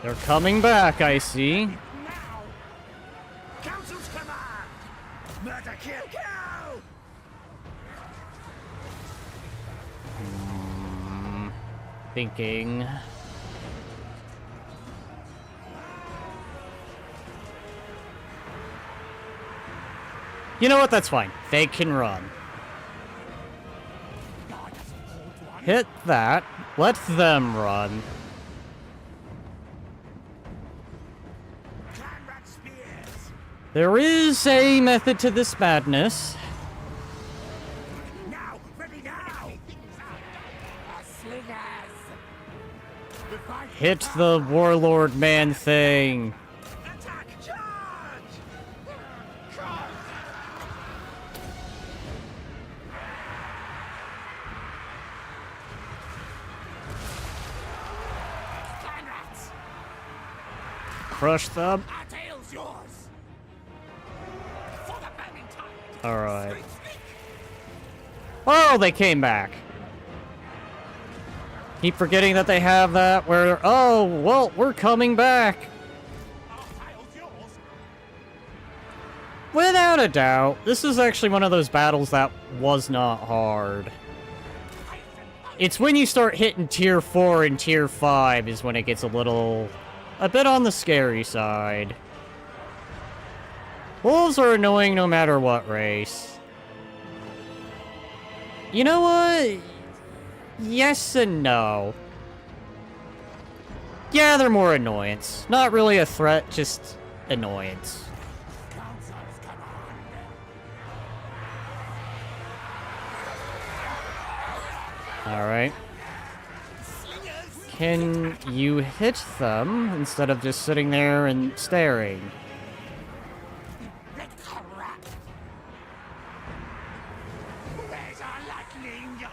They're coming back, I see. Now! Council's command! Murder, kill, kill! Thinking. You know what? That's fine. They can run. Hit that. Let them run. Clan rat spears! There is a method to this madness. Now! Ready now! Slingers! Hit the warlord man thing. Attack! Charge! Clan rats! Crush them. Our tail's yours! For the burning tide! Alright. Oh, they came back. Keep forgetting that they have that where, oh, well, we're coming back. Our tail's yours! Without a doubt, this is actually one of those battles that was not hard. It's when you start hitting tier 4 and tier 5 is when it gets a bit on the scary side. Wolves are annoying no matter what race. You know what? Yes and no. Yeah, they're more annoyance. Not really a threat, just annoyance. Council's command! Alright. Slingers! Can you hit them instead of just sitting there and staring? Red rat! Where's our lightning?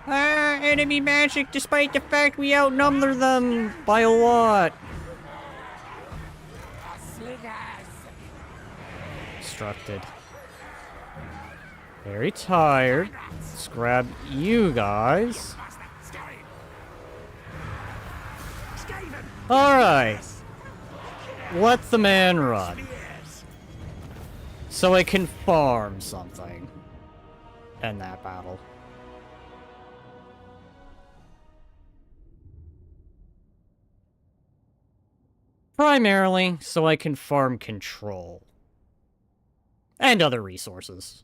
Ah, enemy magic despite the fact we outnumber them by a lot. Slingers! Instructed. Very tired. Let's grab you guys. Alright. Let the man run. So I can farm something. In that battle. Primarily, so I can farm control. And other resources.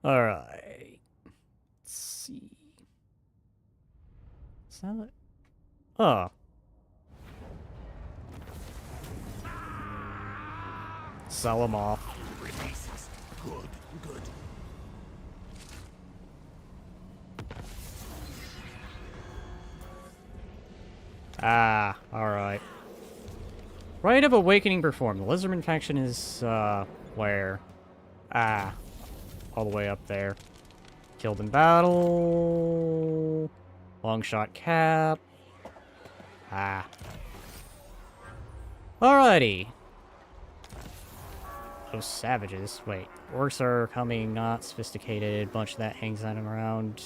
Alright. Let's see. Is that it? Oh. Sell them off. Good, good. Ah, alright. Rite of Awakening performed. The Lizardman faction is, where? Ah. All the way up there. Killed in battle. Long shot cap. Ah. Alrighty. Those savages. Wait. Orcs are coming, not sophisticated. Bunch of that hangs on around.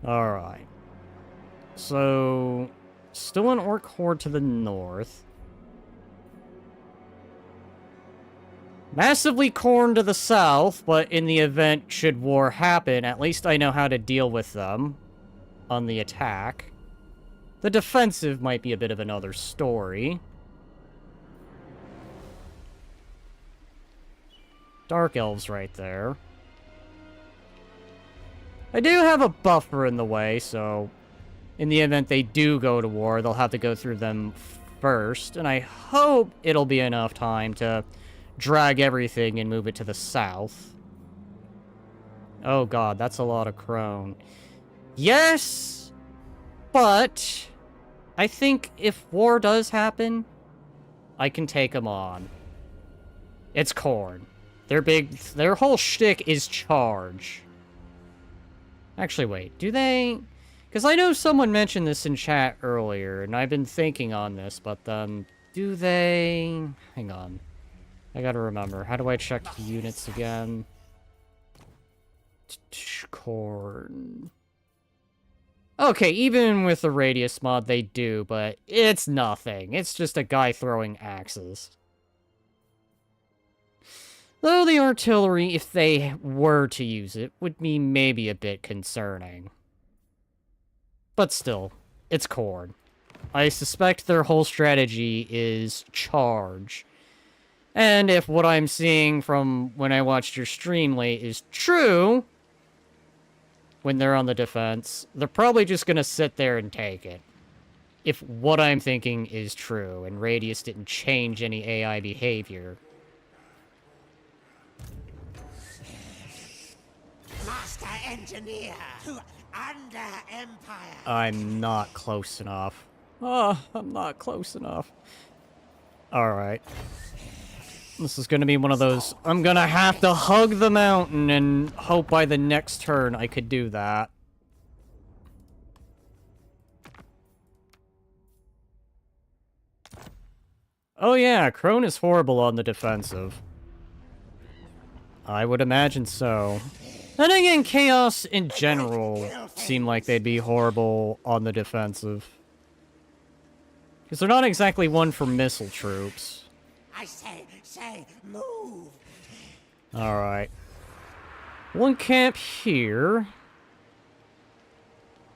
Alright. So, still an orc horde to the north. Massively corn to the south, but in the event should war happen, at least I know how to deal with them on the attack. The defensive might be a bit of another story. Dark elves right there. I do have a buffer in the way, so In the event they do go to war, they'll have to go through them first, and I hope it'll be enough time to drag everything and move it to the south. Oh god, that's a lot of crone. Yes, but I think if war does happen, I can take them on. It's Khorne. Their whole shtick is charge. Actually, wait, do they? Because I know someone mentioned this in chat earlier, and I've been thinking on this, but, do they? Hang on. I gotta remember. How do I check the units again? Khorne. Okay, even with the radius mod, they do, but it's nothing. It's just a guy throwing axes. Though the artillery, if they were to use it, would be maybe a bit concerning. But still, it's Khorne. I suspect their whole strategy is charge. And if what I'm seeing from when I watched your stream late is true, when they're on the defense, they're probably just gonna sit there and take it. If what I'm thinking is true, and Radius didn't change any AI behavior. Master Engineer to Under Empire. I'm not close enough. Oh, I'm not close enough. Alright. This is gonna be one of those, I'm gonna have to hug the mountain and hope by the next turn I could do that. Oh yeah, Crone is horrible on the defensive. I would imagine so. And again, Chaos in general seem like they'd be horrible on the defensive. Because they're not exactly one for missile troops. I say, move. Alright. One camp here.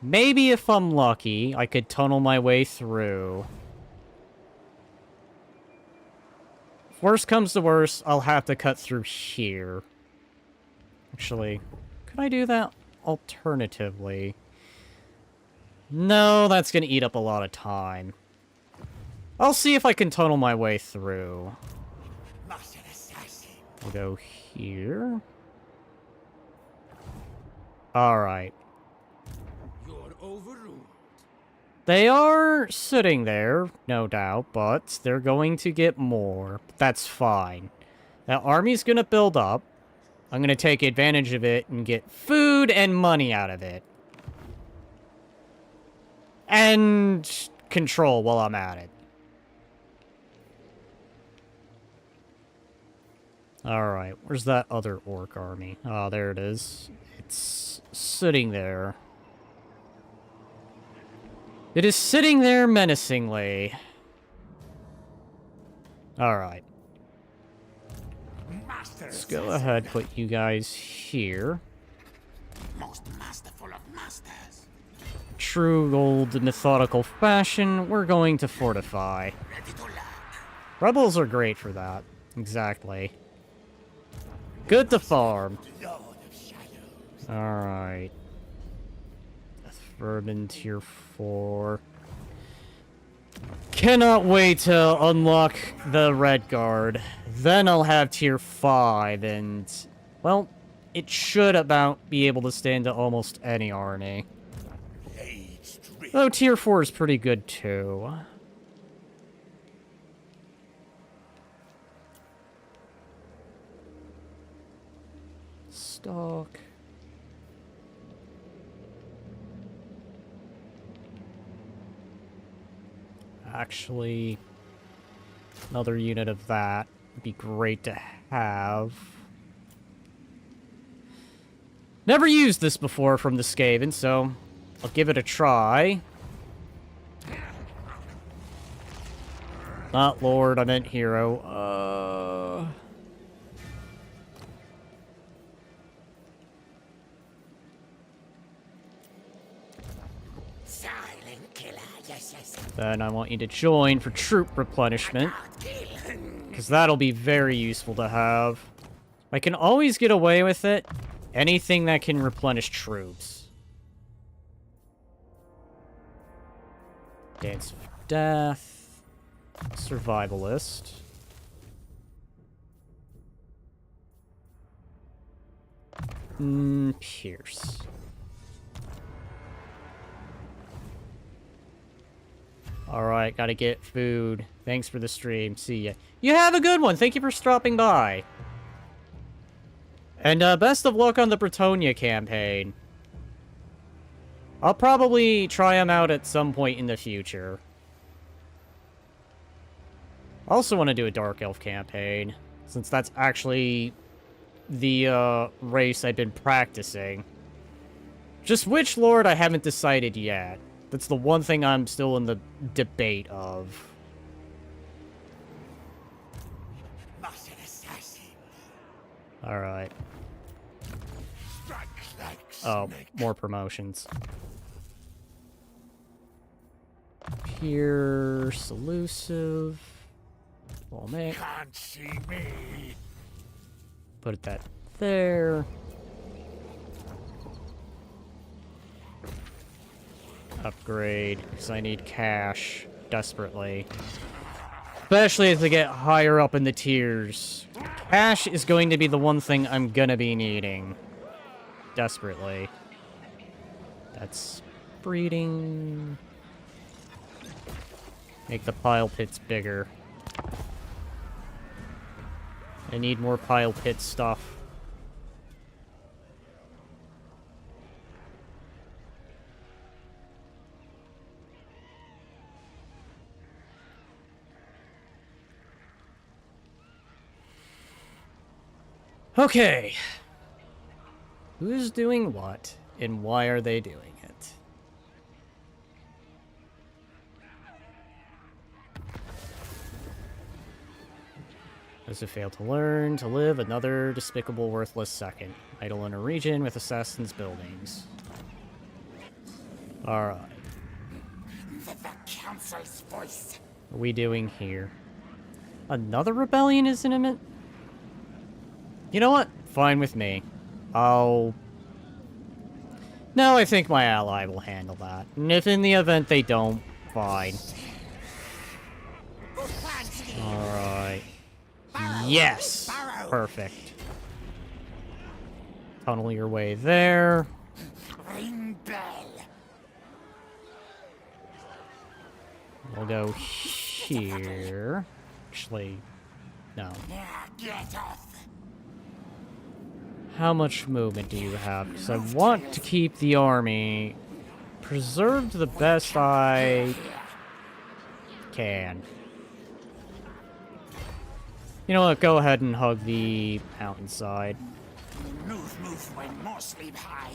Maybe if I'm lucky, I could tunnel my way through. If worst comes to worst, I'll have to cut through here. Actually, could I do that alternatively? No, that's gonna eat up a lot of time. I'll see if I can tunnel my way through. Master Assassin. We'll go here. Alright. You're overruled. They are sitting there, no doubt, but they're going to get more. That's fine. That army's gonna build up. I'm gonna take advantage of it and get food and money out of it. And control while I'm at it. Alright, where's that other orc army? Oh, there it is. It's sitting there. It is sitting there menacingly. Alright. Let's go ahead, put you guys here. Most masterful of masters. True old methodical fashion, we're going to fortify. Ready to learn. Rebels are great for that. Exactly. Good to farm. Lord of Shadows. Alright. Vermin tier 4. Cannot wait to unlock the Red Guard. Then I'll have tier 5 and... well, it should about be able to stand to almost any army. Though tier 4 is pretty good too. Stock. Actually, another unit of that would be great to have. Never used this before from the Skaven, so I'll give it a try. Not Lord, I meant Hero. Silent killer. Yes. Then I want you to join for troop replenishment, because that'll be very useful to have. I can always get away with it. Anything that can replenish troops. Dance of Death. Survivalist. Pierce. Alright, gotta get food. Thanks for the stream. See ya. You have a good one. Thank you for stopping by. And best of luck on the Bretonia campaign. I'll probably try them out at some point in the future. I also want to do a Dark Elf campaign, since that's actually the race I've been practicing. Just which lord I haven't decided yet. That's the one thing I'm still in the debate of. Alright. Oh, more promotions. Pierce, elusive. Well, man. Can't see me. Put that there. Upgrade, because I need cash desperately. Especially as I get higher up in the tiers. Cash is going to be the one thing I'm gonna be needing. Desperately. That's breeding. Make the pile pits bigger. I need more pile pit stuff. Okay. Who's doing what, and why are they doing it? Those who fail to learn to live another despicable, worthless second. Idle in a region with assassins' buildings. Alright. The council's voice. What are we doing here? Another rebellion is imminent? You know what? Fine with me. No, I think my ally will handle that. And if in the event they don't, fine. Alright. Yes! Perfect. Tunnel your way there. Ring bell. We'll go here. Actually, no. Now get off. How much movement do you have? Because I want to keep the army preserved the best I can. You know what? Go ahead and hug the mountainside. Move when more sleep high.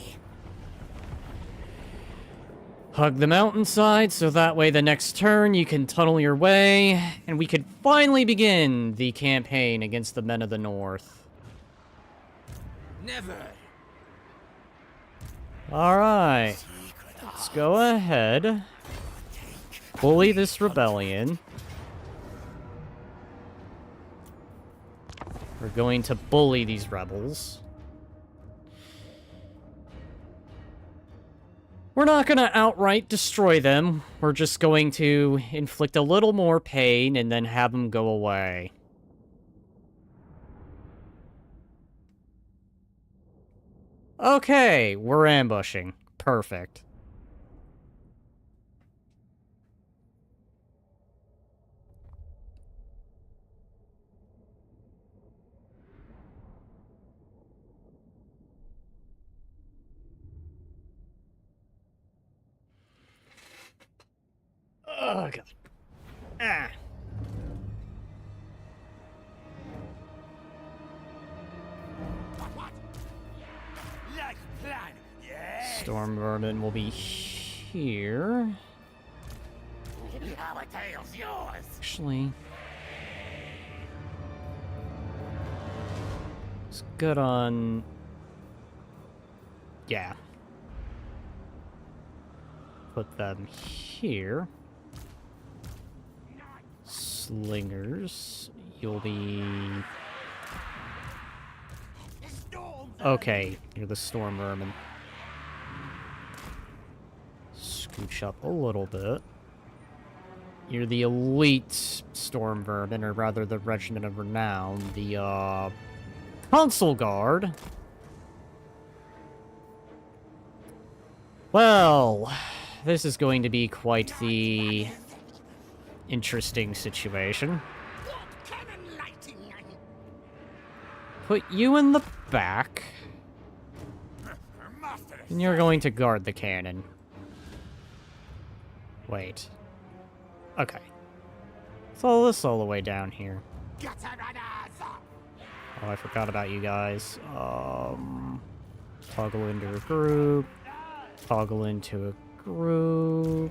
Hug the mountainside, so that way the next turn you can tunnel your way, and we could finally begin the campaign against the Men of the North. Never. Alright. Let's go ahead. Bully this rebellion. We're going to bully these rebels. We're not going to outright destroy them. We're just going to inflict a little more pain and then have them go away. Okay, we're ambushing. Perfect. Oh, God. Ah. What? Like plan. Yes. Storm Vermin will be here. Our tale's yours. Actually, it's good on... Yeah. Put them here. Slingers, you'll be... Okay, you're the Storm Vermin. Scooch up a little bit. You're the elite Storm Vermin, or rather the Regiment of Renown, the, Consul Guard. Well, this is going to be quite the interesting situation. Cannon lighting. Put you in the back, Master, and you're going to guard the cannon. Wait. Okay. Follow this all the way down here. Gutter runners. Oh, I forgot about you guys. Toggle into a group. Toggle into a group.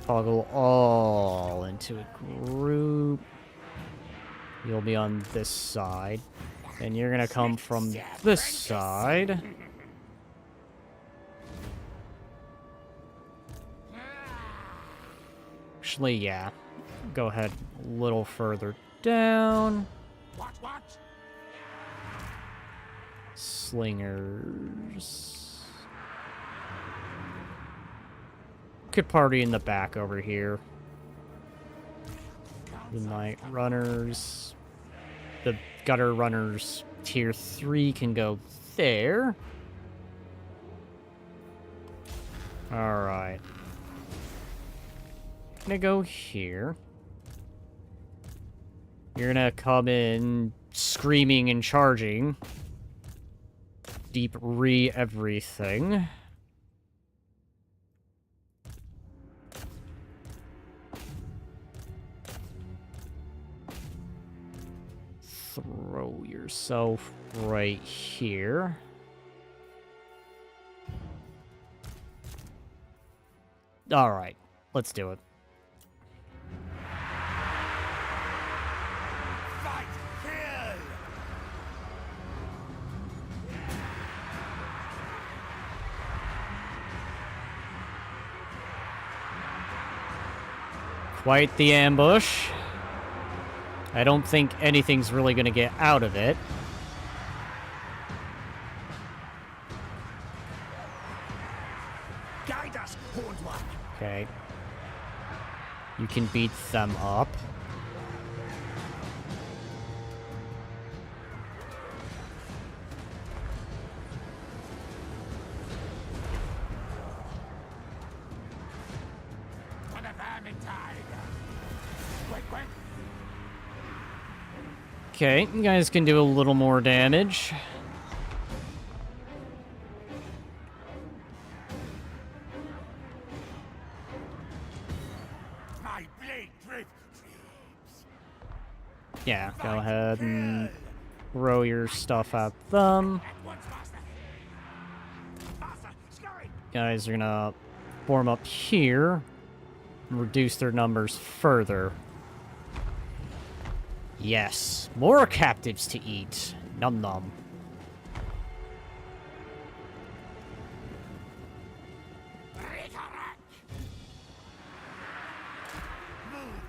Toggle all into a group. You'll be on this side. And you're gonna come from this side. Actually, yeah. Go ahead a little further down. What? Slingers. Could party in the back over here. The Night Runners. The Gutter Runners tier 3 can go there. Alright. Gonna go here. You're gonna come in screaming and charging. Deep everything. Throw yourself right here. Alright, let's do it. fight, kill! Quite the ambush. I don't think anything's really gonna get out of it. Guide us, Horned One. Okay. You can beat them up. For the Vermintide. Quick. Okay, you guys can do a little more damage. My blade drip. Yeah, go ahead and throw your stuff at them. At once, Master. Master, scurry. Guys are gonna form up here and reduce their numbers further. Yes, more captives to eat. Num num.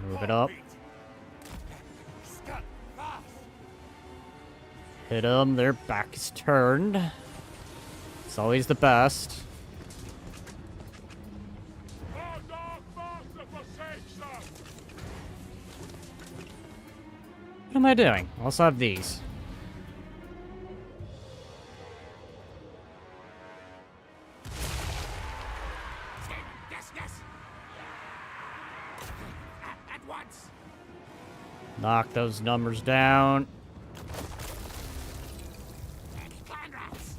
Move it up. Scut fast. Hit them, their back is turned. It's always the best. Our dark master forsakes us. What am I doing? I also have these. Yes. At once. Knock those numbers down. Clan rats.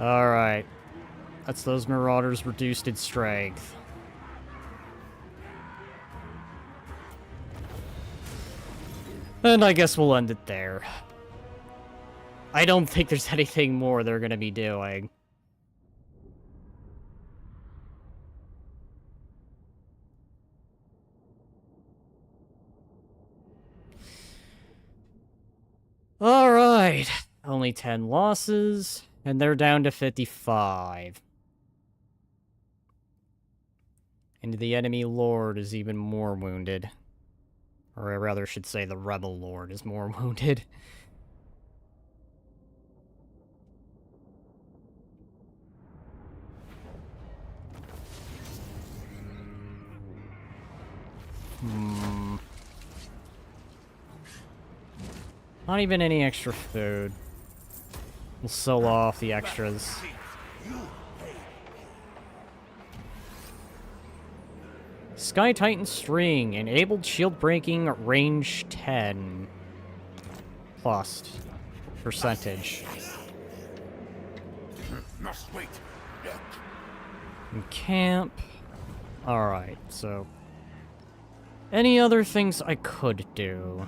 Alright. That's those marauders reduced in strength. And I guess we'll end it there. I don't think there's anything more they're gonna be doing. Alright. Only 10 losses, and they're down to 55. And the enemy lord is even more wounded. Or I rather should say the rebel lord is more wounded. Not even any extra food. We'll sell off the extras. Sky Titan String, enabled shield breaking, range 10. Plus percentage. Must wait. And camp. Alright, so. Any other things I could do?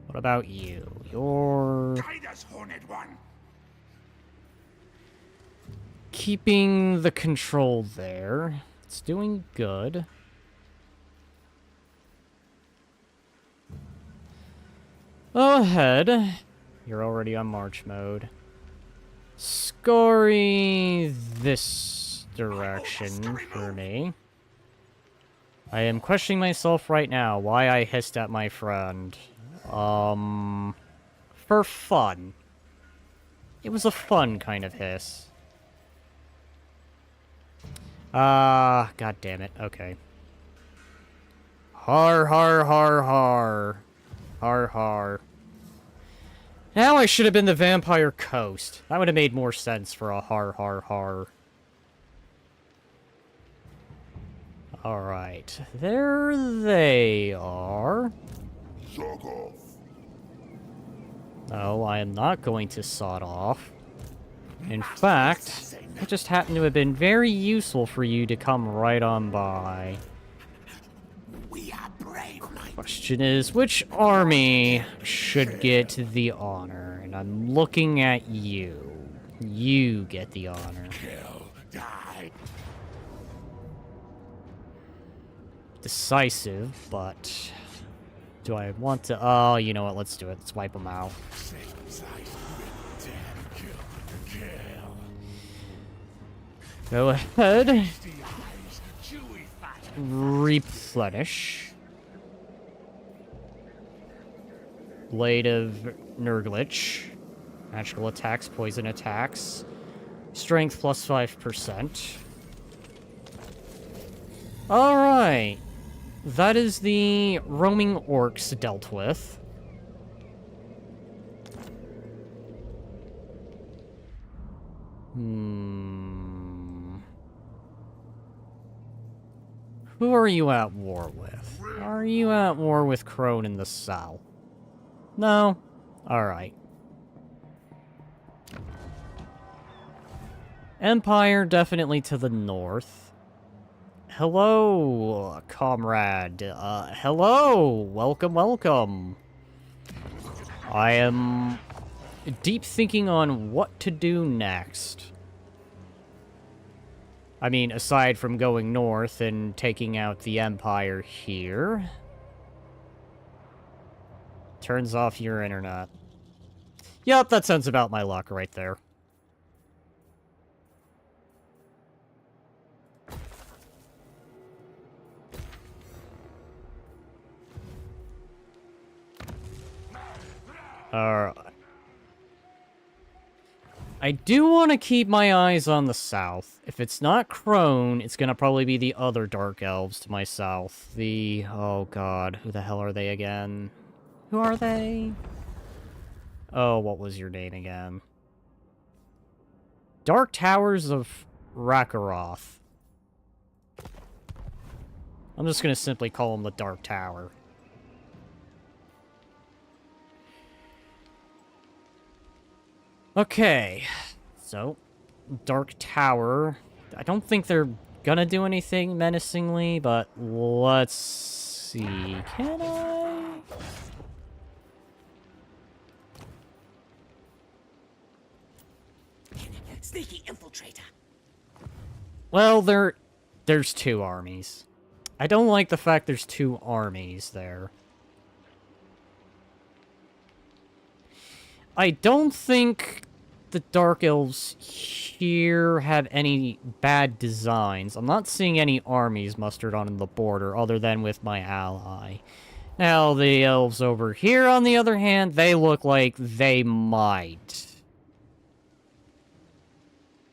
What about you? You're Guide us, Horned One. keeping the control there. It's doing good. Go ahead. You're already on march mode. Scurry this direction for me. I am questioning myself right now why I hissed at my friend. For fun. It was a fun kind of hiss. God damn it. Okay. Har, har, har, har. Har, har. Now I should have been the Vampire Coast. That would have made more sense for a har, har, har. Alright. There they are. Sog off. No, I am not going to sawed off. In fact, it just happened to have been very useful for you to come right on by. We are brave, knight. Question is, which army should get the honor? And I'm looking at you. You get the honor. Kill. Die. Decisive, but do I want to? Oh, you know what? Let's do it. Let's wipe them out. Go ahead. Replenish. Blade of Nurglich. Magical attacks, poison attacks. Strength plus 5%. Alright. That is the roaming orcs dealt with. Who are you at war with? Are you at war with Crone in the south? No? Alright. Empire definitely to the north. Hello, comrade. Hello! Welcome, welcome. I am deep thinking on what to do next. I mean, aside from going north and taking out the Empire here. Turns off your internet. Yep, that sounds about my luck right there. Alright. I do want to keep my eyes on the south. If it's not Crone, it's going to probably be the other Dark Elves to my south. The... oh god, who the hell are they again? Who are they? Oh, what was your name again? Dark Towers of Rakaroth. I'm just going to simply call them the Dark Tower. Okay, so, Dark Tower. I don't think they're gonna do anything menacingly, but let's see. Can I? Sneaky infiltrator. Well, there's two armies. I don't like the fact there's two armies there. I don't think the Dark Elves here have any bad designs. I'm not seeing any armies mustered on the border other than with my ally. Now, the elves over here, on the other hand, they look like they might.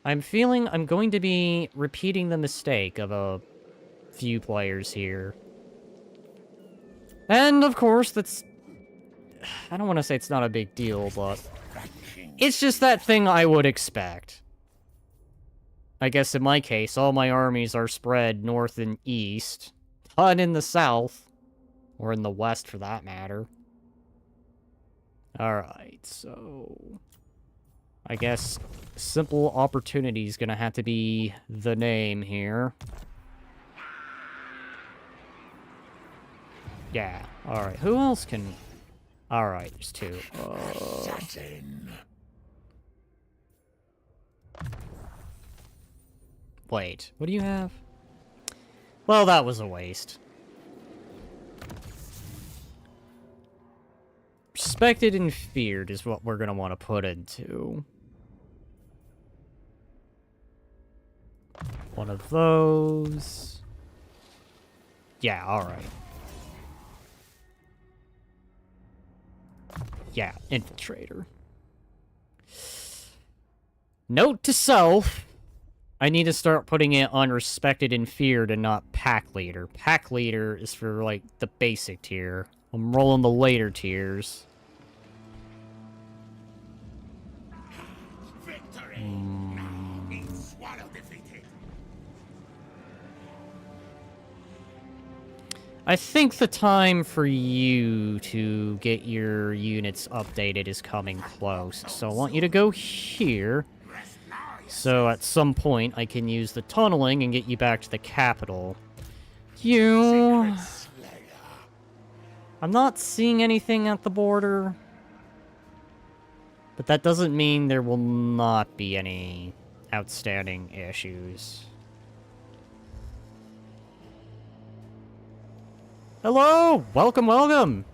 I'm feeling I'm going to be repeating the mistake of a few players here. And, of course, that's... I don't want to say it's not a big deal, but... It's just that thing I would expect. I guess in my case, all my armies are spread north and east. None in the south. Or in the west, for that matter. Alright, so... I guess simple opportunity is gonna have to be the name here. Yeah, alright. Who else can... Alright, there's two. Wait, what do you have? Well, that was a waste. Respected and feared is what we're gonna want to put into. One of those. Yeah, alright. Yeah, infiltrator. Note to self. I need to start putting it on respected and feared and not pack leader. Pack leader is for, like, the basic tier. I'm rolling the later tiers. Victory! It's swallow defeated. I think the time for you to get your units updated is coming close. So I want you to go here. So at some point I can use the tunneling and get you back to the capital. You... I'm not seeing anything at the border. But that doesn't mean there will not be any outstanding issues. Hello! Welcome, welcome!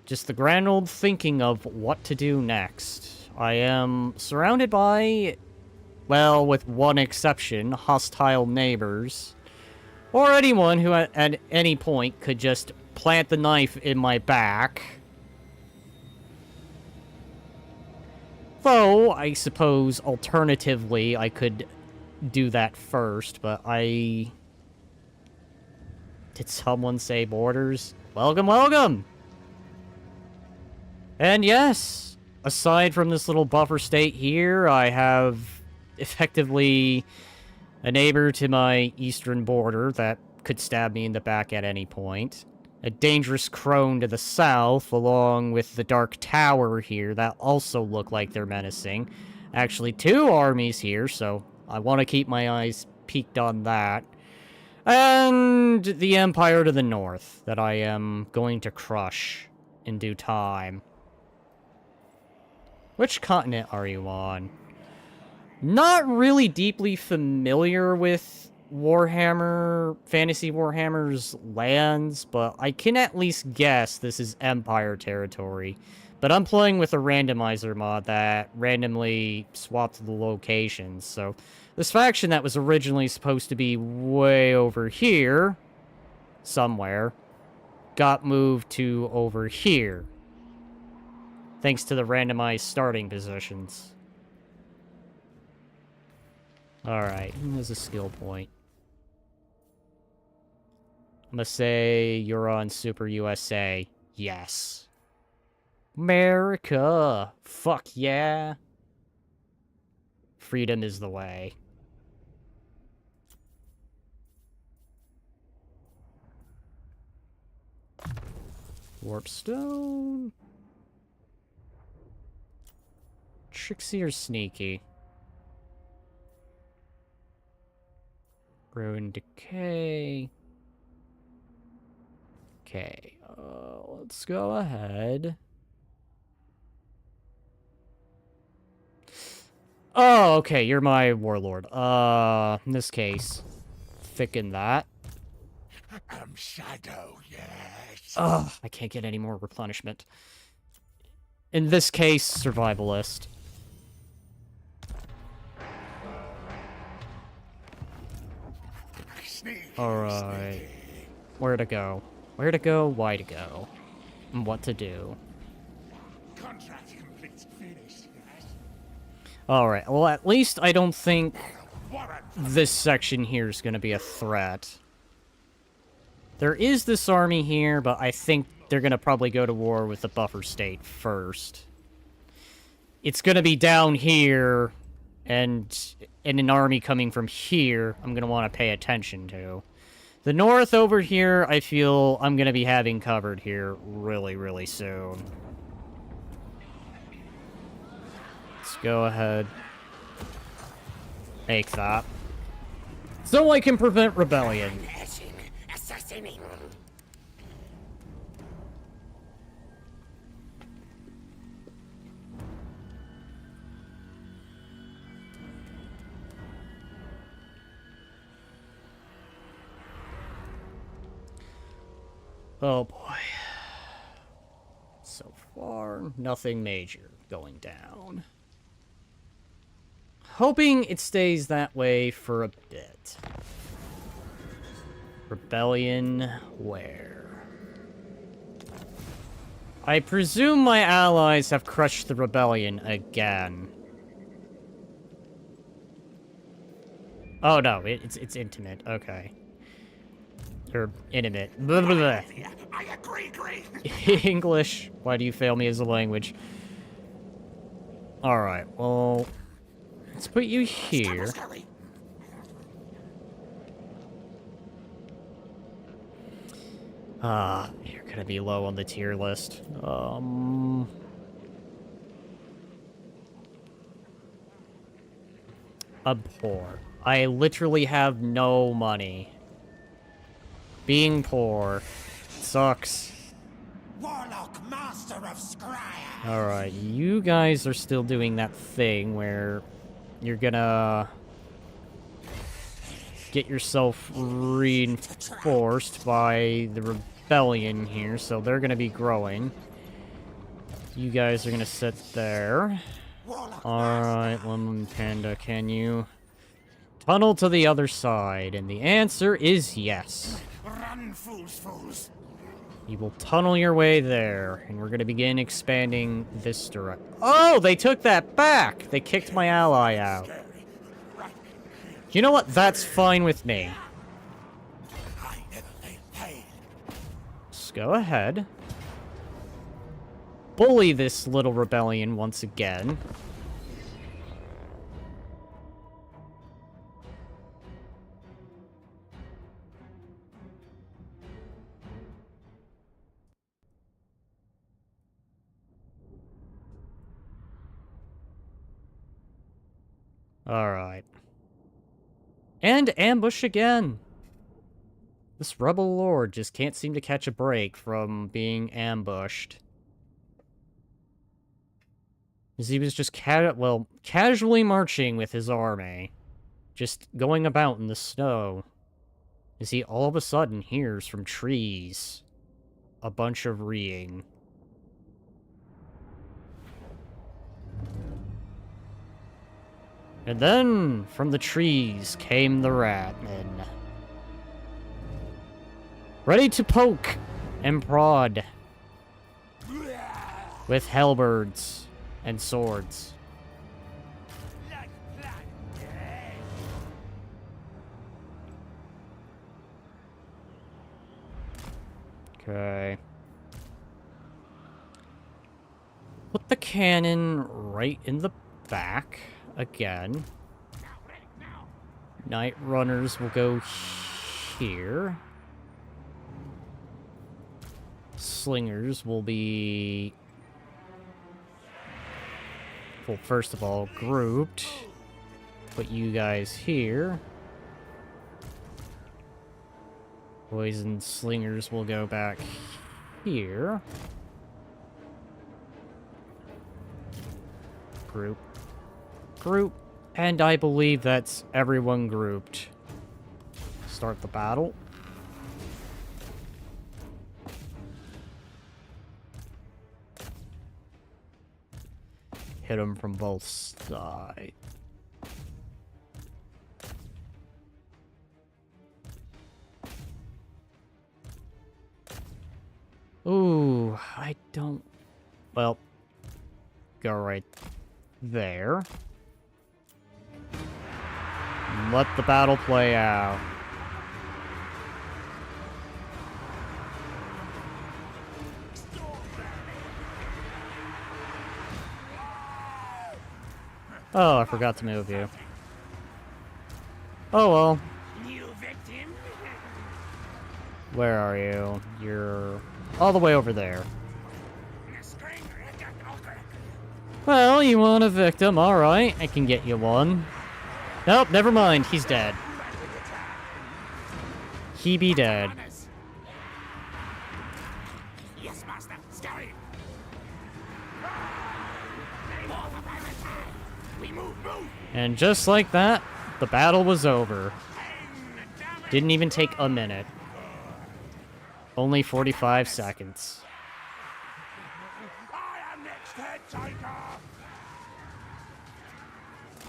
Just the grand old thinking of what to do next. I am surrounded by, well, with one exception, hostile neighbors. Or anyone who at any point could just plant the knife in my back. Though, I suppose, alternatively, I could do that first, but I... Did someone say borders? Welcome, welcome! And yes, aside from this little buffer state here, I have effectively a neighbor to my eastern border that could stab me in the back at any point. A dangerous crone to the south, along with the Dark Tower here that also look like they're menacing. Actually, two armies here, so I want to keep my eyes peeked on that. And the Empire to the north that I am going to crush in due time. Which continent are you on? Not really deeply familiar with Warhammer, Fantasy Warhammer's lands, but I can at least guess this is Empire territory. But I'm playing with a randomizer mod that randomly swapped the locations, so this faction that was originally supposed to be way over here, somewhere, got moved to over here. Thanks to the randomized starting positions. Alright, there's a skill point. I'm gonna say you're on Super USA. Yes. America! Fuck yeah! Freedom is the way. Warpstone. Tricksy or sneaky? Ruin Decay. Okay, let's go ahead. Oh, okay, you're my warlord. In this case, thicken that. Shadow, yes. Ugh, I can't get any more replenishment. In this case, survivalist. Alright. Where to go? Where to go, why to go, and what to do. Contract complete. Finished, yes. Alright, well at least I don't think warrant. this section here is going to be a threat. There is this army here, but I think they're going to probably go to war with the buffer state first. It's going to be down here, and an army coming from here I'm going to want to pay attention to. The north over here, I feel I'm going to be having covered here really, really soon. Let's go ahead. Make that. So I can prevent rebellion. Assassinating. Oh boy. So far, nothing major going down. Hoping it stays that way for a bit. Rebellion where? I presume my allies have crushed the rebellion again. Oh no, it's intimate. Okay. Or intimate. Blah, blah, blah. I agree. English. Why do you fail me as a language? Alright, well... let's put you here. You're gonna be low on the tier list. I'm poor. I literally have no money. Being poor sucks. Warlock, master of Scryer. Alright, you guys are still doing that thing where you're gonna get yourself reinforced by the rebellion here, so they're gonna be growing. You guys are gonna sit there. Alright, Lemon Panda, can you tunnel to the other side? And the answer is yes. Run, fools. You will tunnel your way there, and we're gonna begin expanding this direction. Oh, they took that back! They kicked my ally out. You know what? That's fine with me. Just go ahead. Bully this little rebellion once again. Alright. And ambush again! This rebel lord just can't seem to catch a break from being ambushed. As he was just casually marching with his army. Just going about in the snow. As he all of a sudden hears from trees a bunch of reeing. And then, from the trees, came the ratmen. Ready to poke and prod. With halberds and swords. Okay. Put the cannon right in the back. Again. Night runners will go here. Slingers will be... well, first of all, grouped. Put you guys here. Poison slingers will go back here. Group. And I believe that's everyone grouped. Start the battle. Hit them from both sides. Ooh, I don't... well, go right there. Let the battle play out. Oh, I forgot to move you. Oh well. New victim. Where are you? You're all the way over there. Well, you want a victim, alright. I can get you one. Nope, never mind. He's dead. He be dead. Yes, master. Scurry. We move. And just like that, the battle was over. Didn't even take a minute. Only 45 seconds. I am next head taker!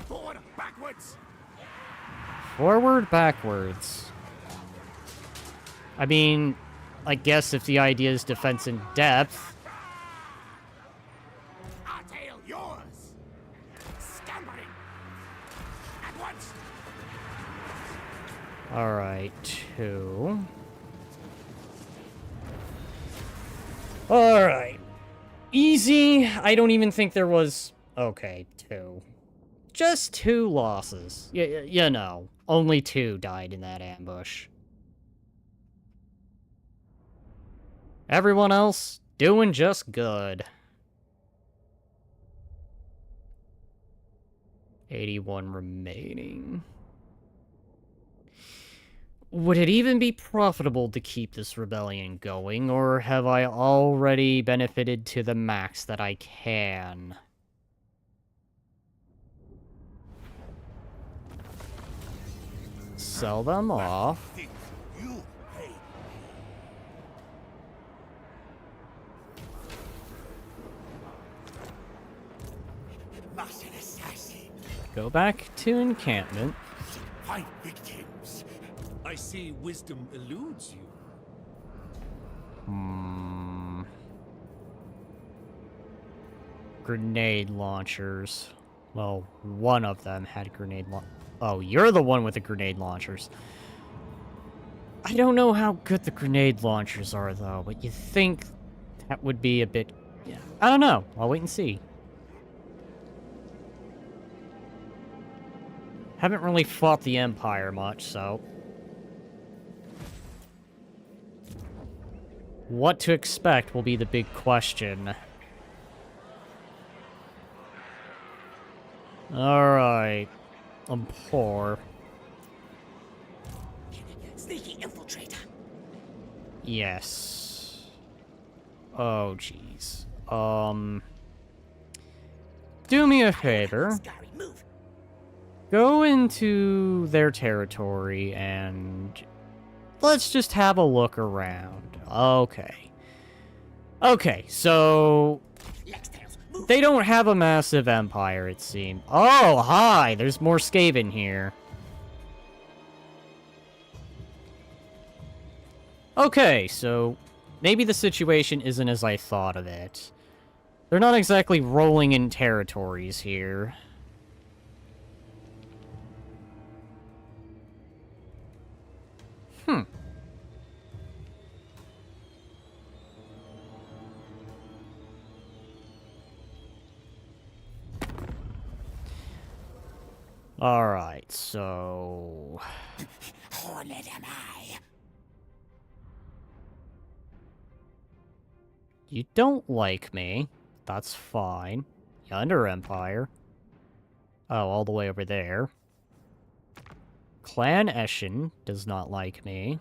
Forward, backwards. Forward, backwards. I mean, I guess if the idea is defense in depth. Our tail, yours. Scampering. At once. Alright, 2. Alright. Easy. I don't even think there was... Okay, 2. Just 2 losses. You know, only 2 died in that ambush. Everyone else doing just good. 81 remaining. Would it even be profitable to keep this rebellion going, or have I already benefited to the max that I can? Sell them off. You pay. Master assassin. Go back to encampment. Find victims. I see wisdom eludes you. Grenade launchers. Well, one of them had grenade Oh, you're the one with the grenade launchers. I don't know how good the grenade launchers are, though, but you think that would be a bit... Yeah, I don't know. I'll wait and see. Haven't really fought the Empire much, so... What to expect will be the big question. Alright. I'm poor. Sneaky infiltrator. Yes. Oh, jeez. Do me a favor. Scurry, move. Go into their territory and... Let's just have a look around. Okay. Okay, so... They don't have a massive empire, it seems. Oh, hi! There's more Skaven here. Okay, so... Maybe the situation isn't as I thought of it. They're not exactly rolling in territories here. Alright, so... Hornet am I. You don't like me. That's fine. Yonder Empire. Oh, all the way over there. Clan Eshin does not like me.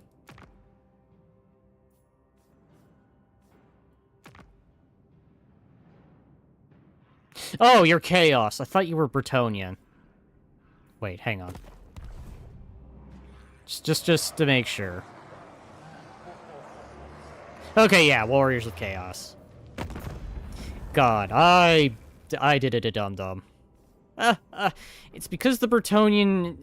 Oh, you're Chaos. I thought you were Bretonnian. Wait, hang on. Just to make sure. Okay, yeah, Warriors of Chaos. God, I did it a dum-dum. It's because the Bretonnians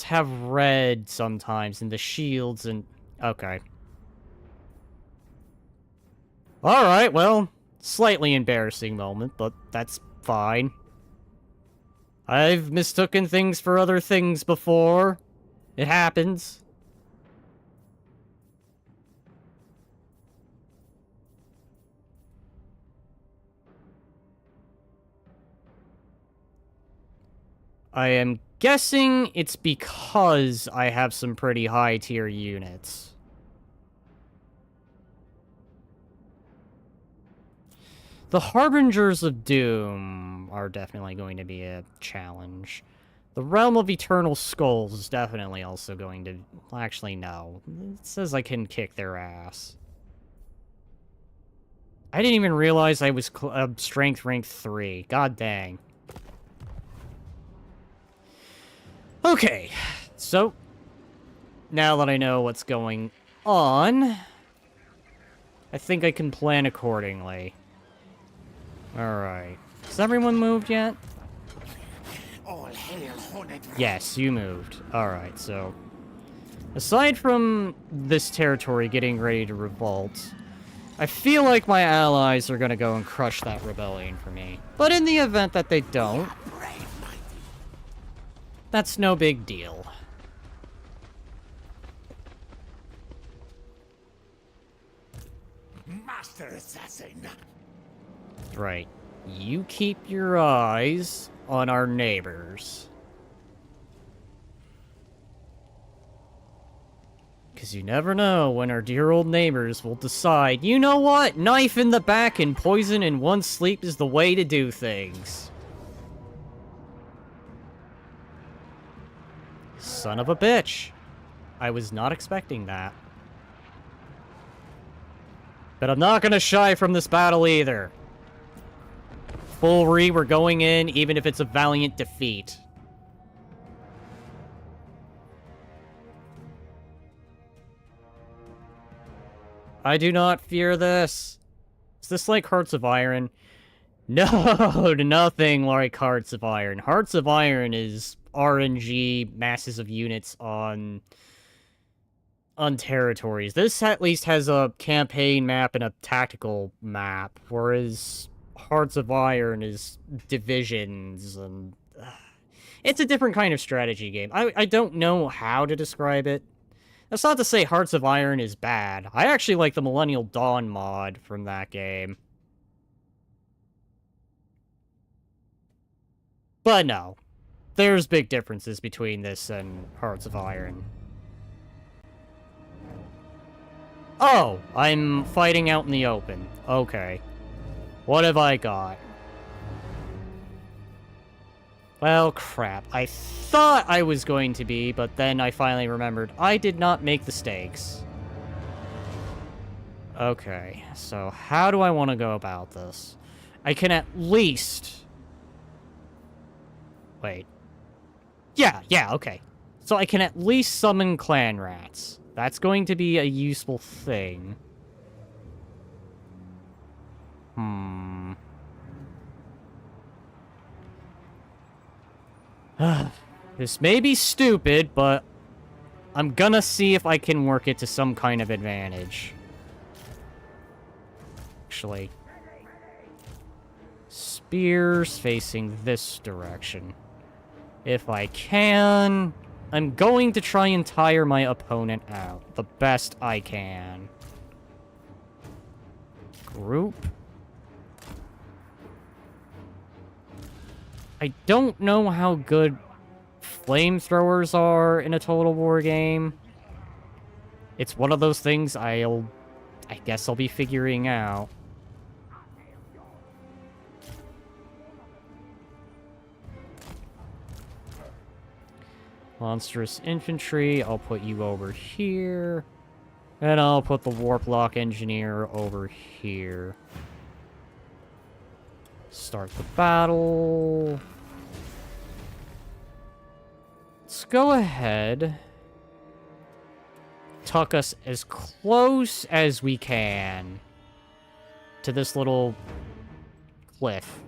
have red sometimes in the shields and... Okay. Alright, well, slightly embarrassing moment, but that's fine. I've mistaken things for other things before. It happens. I am guessing it's because I have some pretty high tier units. The Harbingers of Doom are definitely going to be a challenge. The Realm of Eternal Skulls is definitely also going to... Actually, no. It says I can kick their ass. I didn't even realize I was strength rank 3. God dang. Okay, so... Now that I know what's going on... I think I can plan accordingly. Alright. Has everyone moved yet? All hail, Hornet. Yes, you moved. Alright, so... Aside from this territory getting ready to revolt, I feel like my allies are gonna go and crush that rebellion for me. But in the event that they don't, that's no big deal. Master Assassin. Right. You keep your eyes on our neighbors. Because you never know when our dear old neighbors will decide, you know what? Knife in the back and poison in one sleep is the way to do things. Son of a bitch. I was not expecting that. But I'm not gonna shy from this battle either. Full we're going in, even if it's a valiant defeat. I do not fear this. Is this like Hearts of Iron? No, nothing like Hearts of Iron. Hearts of Iron is RNG, masses of units on territories. This at least has a campaign map and a tactical map, whereas Hearts of Iron is divisions, and it's a different kind of strategy game. I don't know how to describe it. That's not to say Hearts of Iron is bad. I actually like the Millennial Dawn mod from that game. But no, there's big differences between this and Hearts of Iron. Oh, I'm fighting out in the open. Okay. What have I got? Well, crap. I thought I was going to be, but then I finally remembered I did not make the stakes. Okay, so how do I want to go about this? I can at least... Wait. Yeah, okay. So I can at least summon clan rats. That's going to be a useful thing. This may be stupid, but I'm gonna see if I can work it to some kind of advantage. Actually, spears facing this direction. If I can, I'm going to try and tire my opponent out the best I can. Group. I don't know how good flamethrowers are in a Total War game. It's one of those things I guess I'll be figuring out. Monstrous infantry, I'll put you over here. And I'll put the Warplock engineer over here. Start the battle. Let's go ahead. Tuck us as close as we can to this little cliff.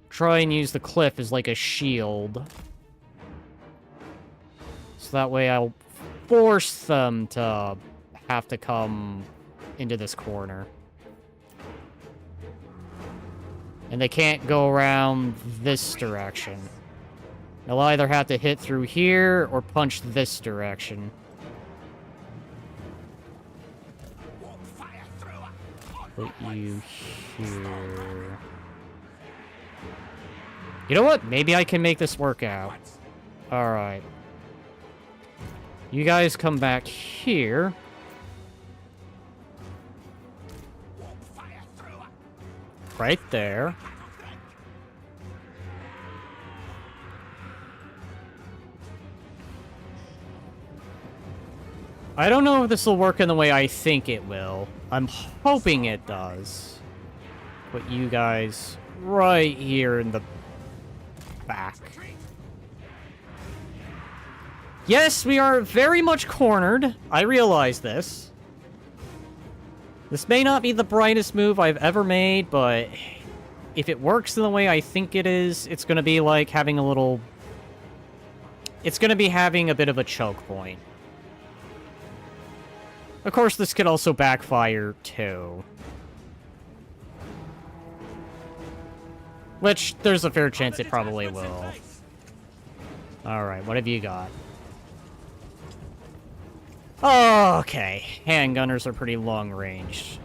Try and use the cliff as like a shield. So that way I'll force them to have to come into this corner. And they can't go around this direction. They'll either have to hit through here or punch this direction. Put you here. You know what? Maybe I can make this work out. Alright. You guys come back here. Right there. I don't know if this will work in the way I think it will. I'm hoping it does. Put you guys right here in the back. Yes, we are very much cornered. I realize this. This may not be the brightest move I've ever made, but if it works in the way I think it is, it's going to be like having a little... It's going to be having a bit of a choke point. Of course, this could also backfire, too. Which, there's a fair chance it probably will. Alright, what have you got? Oh, okay. Handgunners are pretty long-ranged.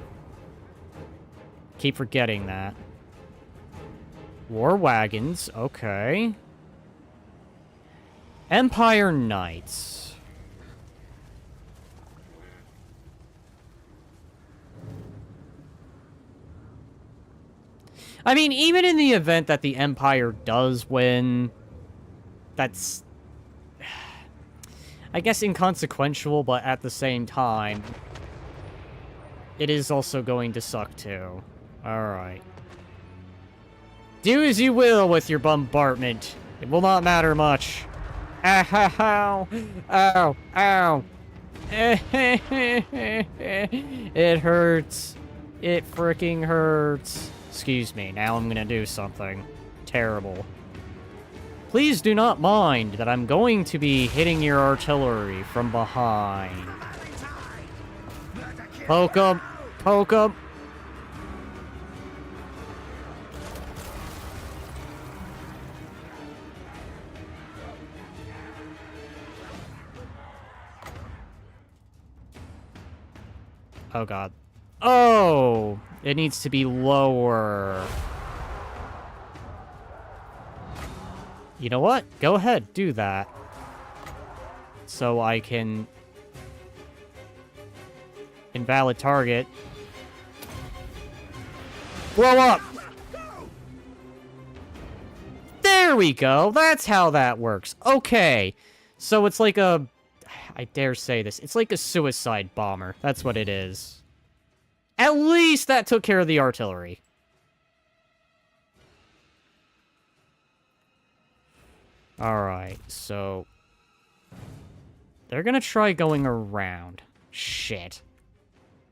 Keep forgetting that. War wagons, okay. Empire Knights. I mean, even in the event that the Empire does win, that's... I guess inconsequential, but at the same time, it is also going to suck too. Alright. Do as you will with your bombardment. It will not matter much. Ow! Ow! Ow! It hurts. It freaking hurts. Excuse me, now I'm gonna do something terrible. Please do not mind that I'm going to be hitting your artillery from behind. Poke 'em! Poke 'em! Oh god. Oh! It needs to be lower. You know what? Go ahead, do that. So I can... Invalid target. Blow up! There we go! That's how that works. Okay. So it's like a... I dare say this. It's like a suicide bomber. That's what it is. At least that took care of the artillery. Alright, so... They're gonna try going around. Shit.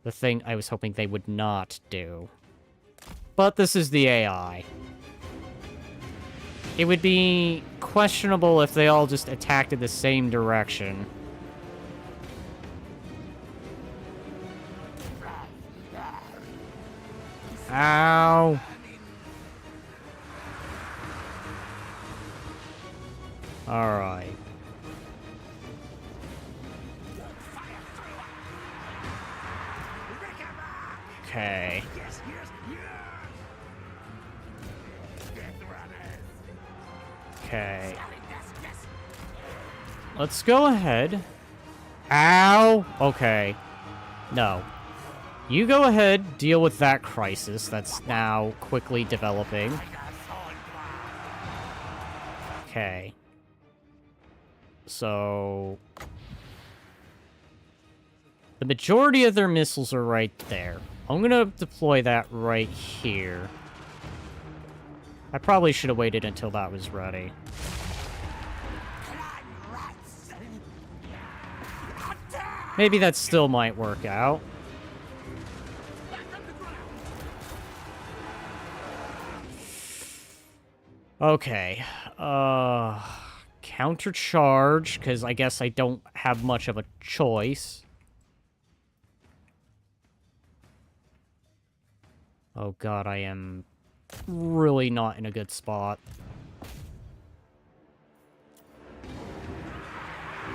The thing I was hoping they would not do. But this is the AI. It would be questionable if they all just attacked in the same direction. Ow! Alright. Okay. Okay. Let's go ahead. Ow! Okay. No. You go ahead, deal with that crisis that's now quickly developing. Okay. So... the majority of their missiles are right there. I'm gonna deploy that right here. I probably should have waited until that was ready. Maybe that still might work out. Okay. Countercharge, because I guess I don't have much of a choice. Oh god, I am really not in a good spot.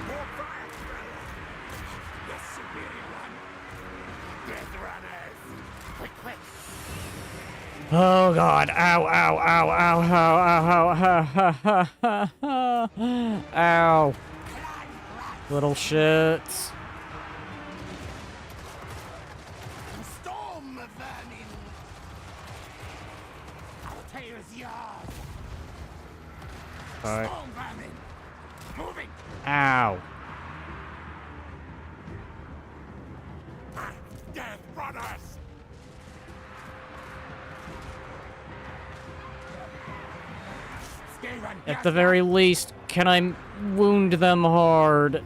More fire! Yes, superior one! Death runners! Quick, quick! Oh god, ow, ow, ow, ow, ow, ow, ow, ow, ow, ow. Little shits. Storm vermin! Altair is yours! Alright. Storm vermin! Moving! Ow. Death runners! Skaven, At the very least, can I wound them hard?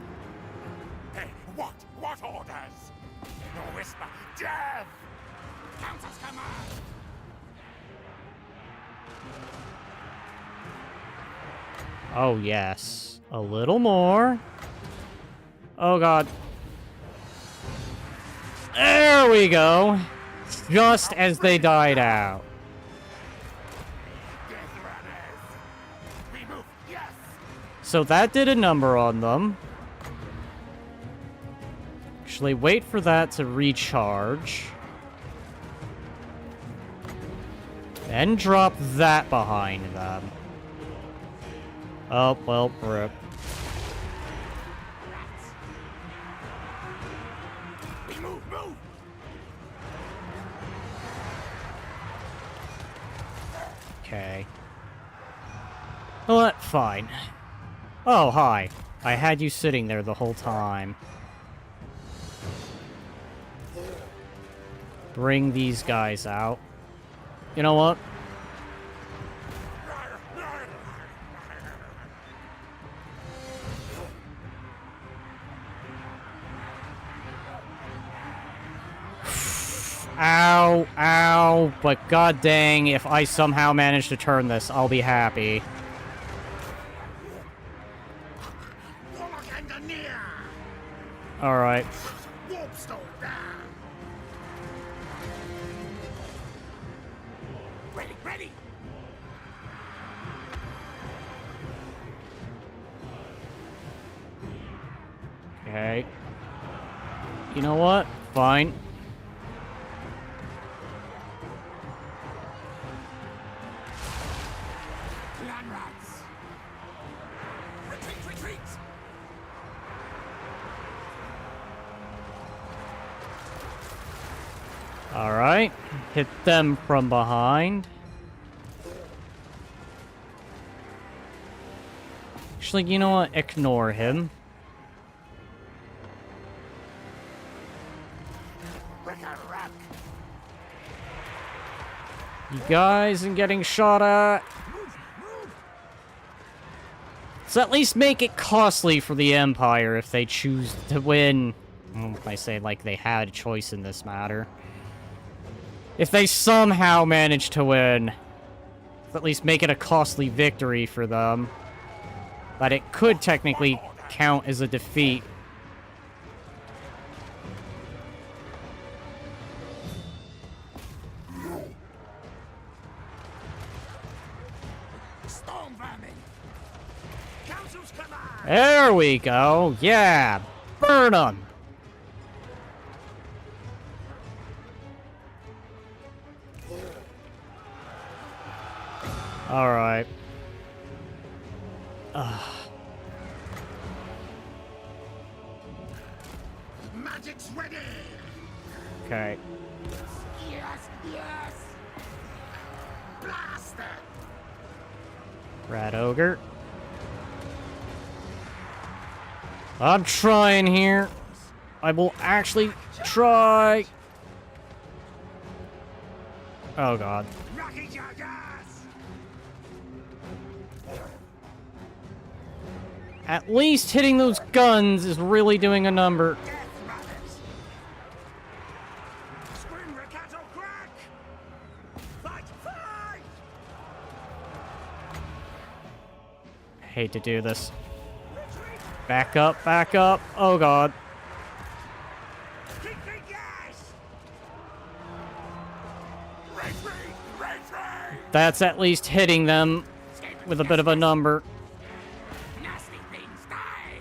Hey, what? What orders? No whisper. Death! Countess command! Oh, yes. A little more. Oh, God. There we go. Just as they died out. Death runners! We move, yes! So that did a number on them. Actually, wait for that to recharge. Then drop that behind them. Oh, well, rip. We move, move! Okay. What? Fine. Oh, hi. I had you sitting there the whole time. Bring these guys out. You know what? Ow, ow, but god dang, if I somehow manage to turn this, I'll be happy. Warlock engineer! Alright. Warpstone down! Ready, ready! Okay. You know what? Fine. Clan rats! Retreat, retreat! Alright. Hit them from behind. Actually, you know what? Ignore him. Wreck a wreck! You guys are getting shot at. Move, move! So at least make it costly for the Empire if they choose to win. I say like they had a choice in this matter. If they somehow manage to win, at least make it a costly victory for them. But it could technically count as a defeat. Storm vermin! Council's command! There we go. Yeah. Burn them. All right. Magic's ready! Okay. Yes, yes! Blast it! Rat ogre. I'm trying here. I will actually try. Oh god. Rocky Jaggers! At least hitting those guns is really doing a number. Death rabbits! Scream Riccato crack! Fight, fight! Hate to do this. Retreat! Back up, back up. Oh god. Kick, kick, yes! Retreat! Retreat! that's at least hitting them with a bit of a number. Nasty things die!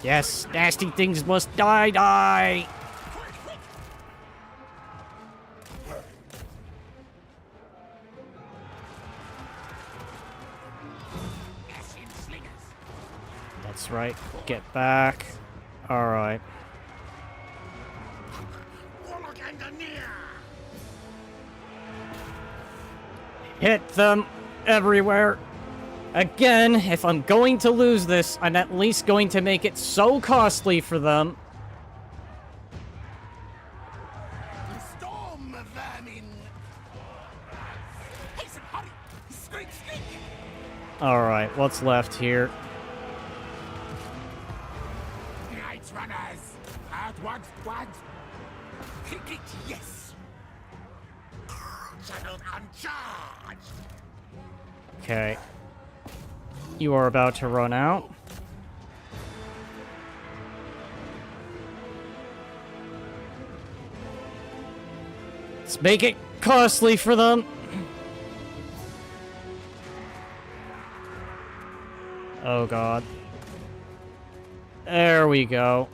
Yes, nasty things must die, die! Ashen slingers! That's right, get back. Alright. Warlock engineer! Hit them everywhere. Again, if I'm going to lose this, I'm at least going to make it so costly for them. Storm vermin! Hasten, hurry! Streak, streak! Alright, what's left here? Night runners! Outwards, once! Kick it, yes! Channeled uncharged! Okay. You are about to run out. Let's make it costly for them. Oh god. There we go.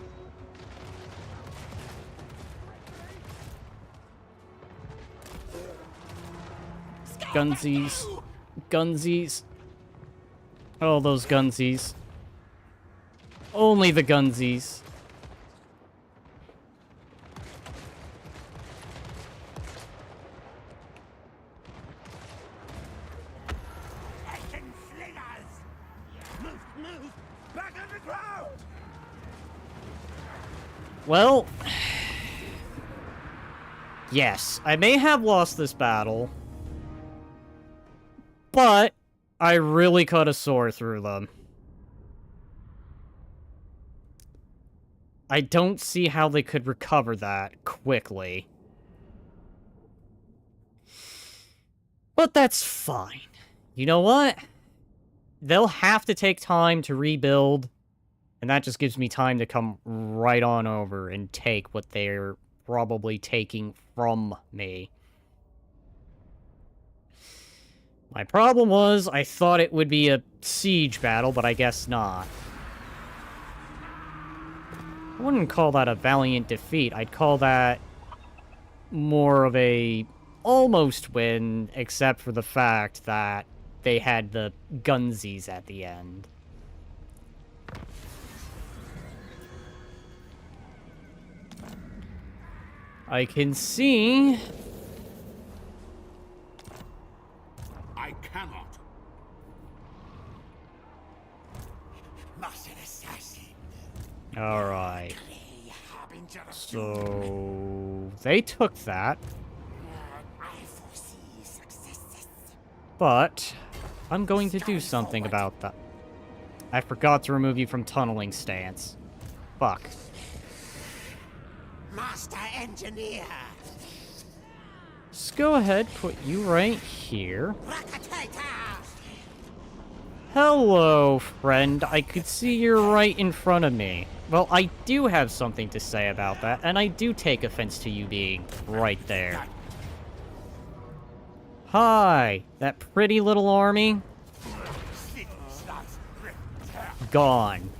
Gunsies. Gunsies. Oh, those gunsies. Only the gunsies. Ashen slingers! Move, move! Back on the ground! Well, yes, I may have lost this battle, but I really cut a sore through them. I don't see how they could recover that quickly. But that's fine. You know what? They'll have to take time to rebuild, and that just gives me time to come right on over and take what they're probably taking from me. My problem was, I thought it would be a siege battle, but I guess not. I wouldn't call that a valiant defeat. I'd call that more of a almost win, except for the fact that they had the gunsies at the end. I can see... I cannot. Master assassin. Alright. Harbinger of So... they took that, I foresee successes. but... I'm going to do something about that. I forgot to remove you from tunneling stance. Fuck. Master engineer. Just go ahead, put you right here. Rakataita. Hello, friend. I could see you're right in front of me. Well, I do have something to say about that, and I do take offense to you being right there. Hi, that pretty little army? Gone.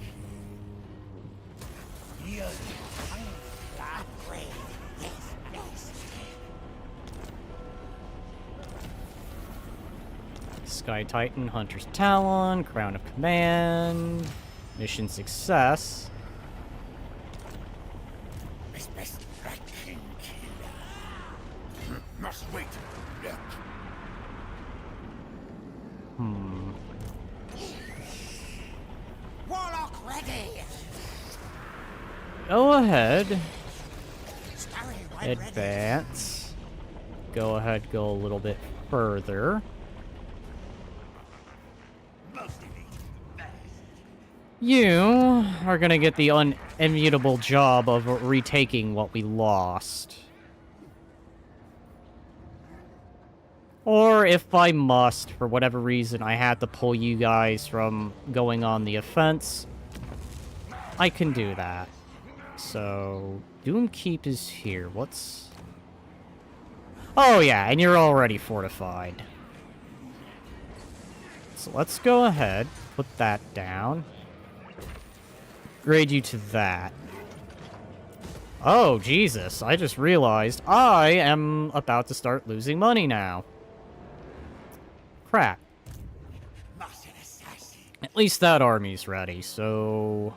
Sky Titan, Hunter's Talon, Crown of Command, mission success. Must wait. Warlock ready. Go ahead. Starry one ready. Advance. Go ahead, go a little bit further. You are gonna get the unenviable job of retaking what we lost. Or if I must, for whatever reason, I had to pull you guys from going on the offense, I can do that. So, Doomkeep is here. What's... Oh yeah, and you're already fortified. So let's go ahead, put that down. Grade you to that. Oh, Jesus. I just realized I am about to start losing money now. Crap. At least that army's ready, so...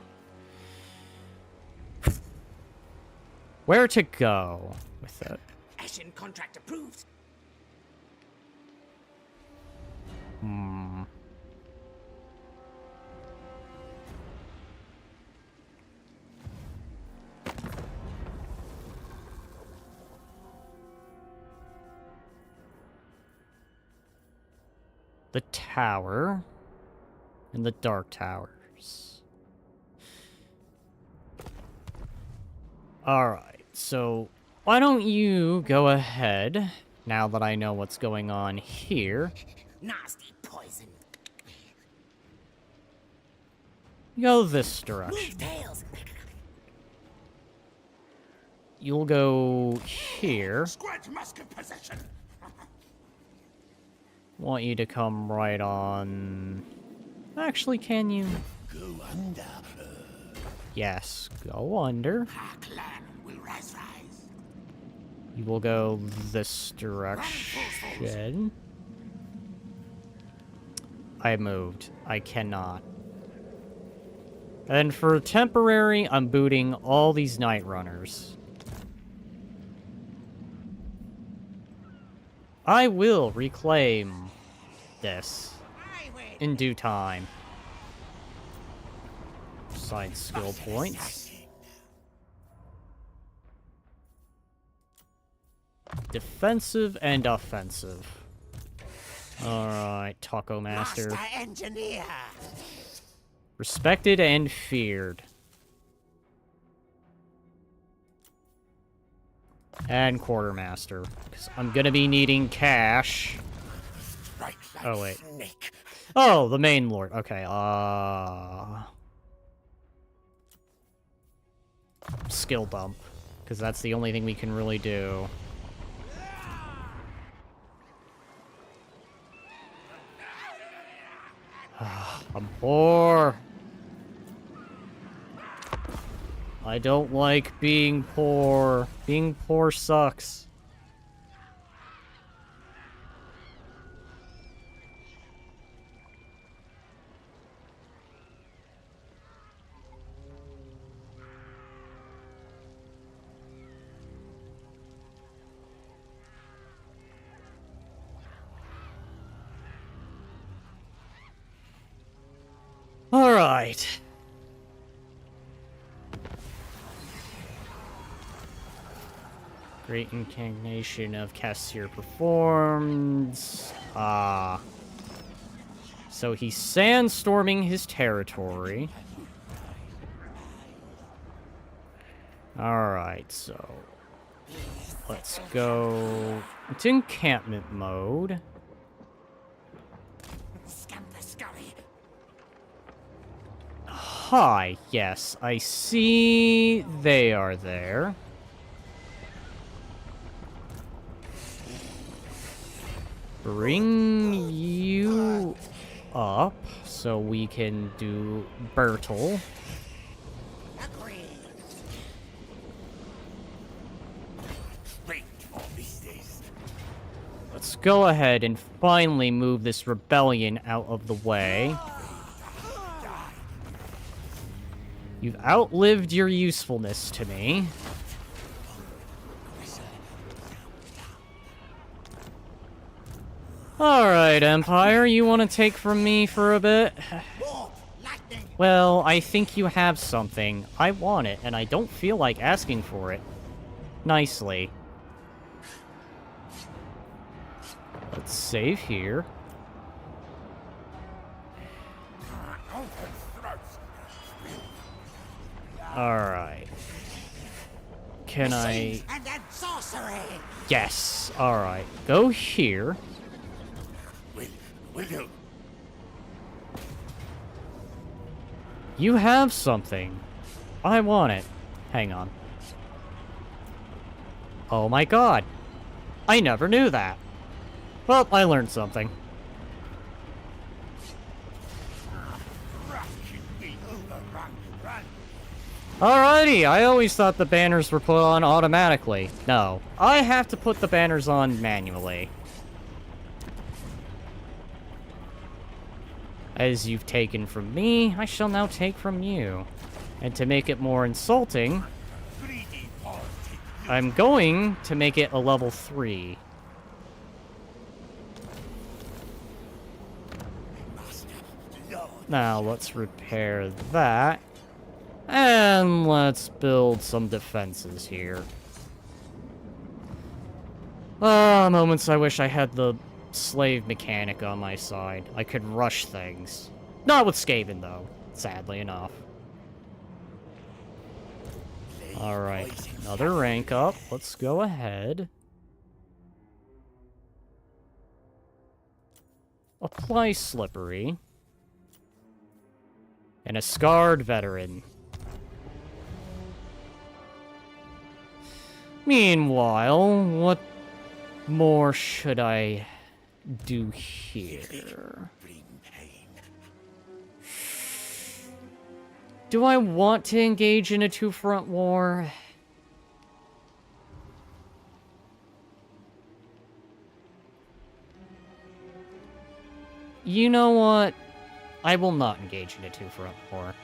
Where to go with it? Ashen contract approved. The tower and the dark towers. Alright, so why don't you go ahead, now that I know what's going on here. Nasty poison. Go this direction. Move tails. You'll go here. Squad musket possession. Want you to come right on... Actually, can you? Go under. Yes, go under. Our clan will rise. You will go this direction. I moved. I cannot. And for temporary, I'm booting all these Night Runners. I will reclaim this in due time. Side skill points. Defensive and offensive. Alright, Taco Master. Master engineer. Respected and feared. And Quartermaster. Because I'm gonna be needing cash. Strike like Oh, wait. snake. Oh, the main lord. Okay, skill dump. Because that's the only thing we can really do. I'm poor. I don't like being poor. Being poor sucks. All right. Great incarnation of Cassier performed. So he's sandstorming his territory. Alright, so let's go into encampment mode. Scamper scurry. Hi, yes, I see they are there. Bring you up so we can do Bertel. Agreed. Wait for these days. Let's go ahead and finally move this rebellion out of the way. You've outlived your usefulness to me. Alright, Empire, you want to take from me for a bit? Lightning. Well, I think you have something. I want it, and I don't feel like asking for it. Nicely. Let's save here. Alright. Can I... And then sorcery. Yes, alright. Go here. Will do. You have something. I want it. Hang on. Oh my god. I never knew that. Well, I learned something. Alrighty, I always thought the banners were put on automatically. No, I have to put the banners on manually. As you've taken from me, I shall now take from you. And to make it more insulting, I'm going to make it a level 3. Now, let's repair that. And let's build some defenses here. Ah, moments I wish I had the slave mechanic on my side. I could rush things. Not with Skaven, though, sadly enough. Alright, another rank up. Let's go ahead. Apply Slippery. And a Scarred Veteran. Meanwhile, what more should I do here? Do I want to engage in a two-front war? You know what? I will not engage in a two-front war.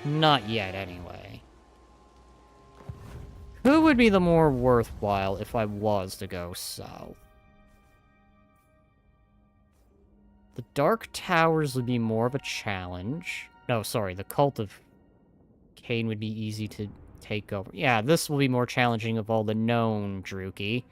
Not yet, anyway. Who would be the more worthwhile if I was to go south? The Dark Towers would be more of a challenge. No, sorry, the Cult of Cain would be easy to take over. Yeah, this will be more challenging of all the known Druki.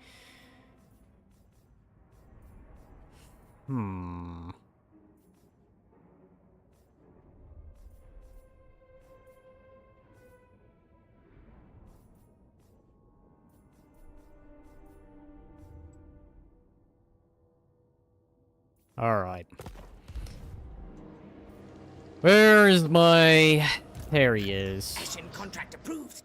Alright. Where is my... There he is. Mission contract approved.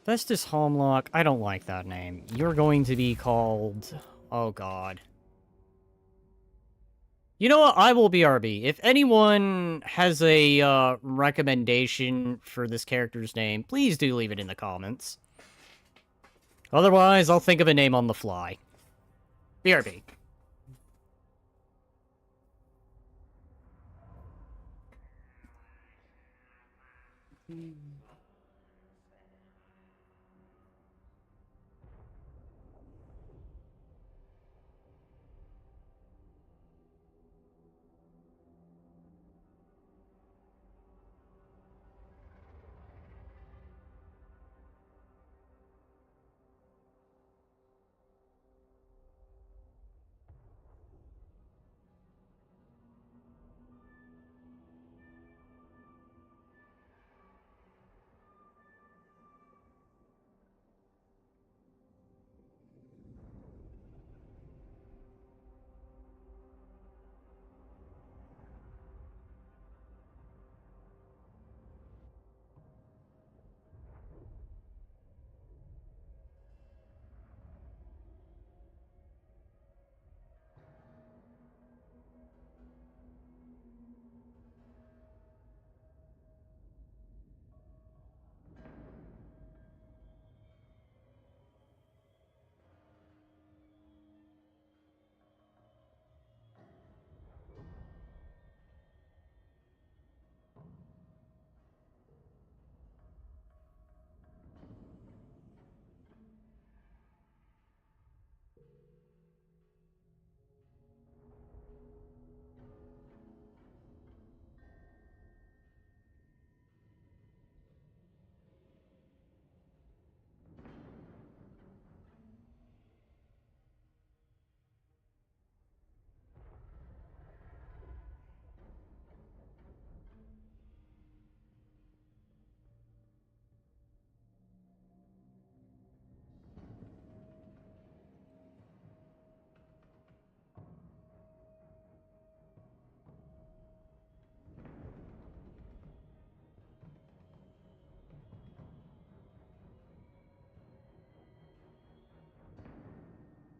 Festus Homlock, I don't like that name. You're going to be called... Oh god. You know what? I will BRB. If anyone has a recommendation for this character's name, please do leave it in the comments. Otherwise, I'll think of a name on the fly. BRB.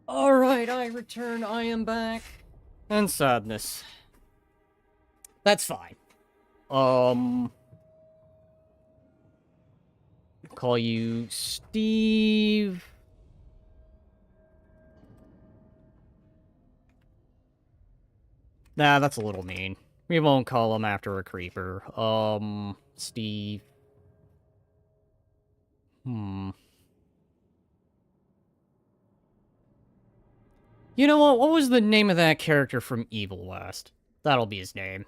Alright, I return, I am back. And sadness. That's fine. Call you Steve. Nah, that's a little mean. We won't call him after a creeper. Steve. You know what? What was the name of that character from Evil West? That'll be his name.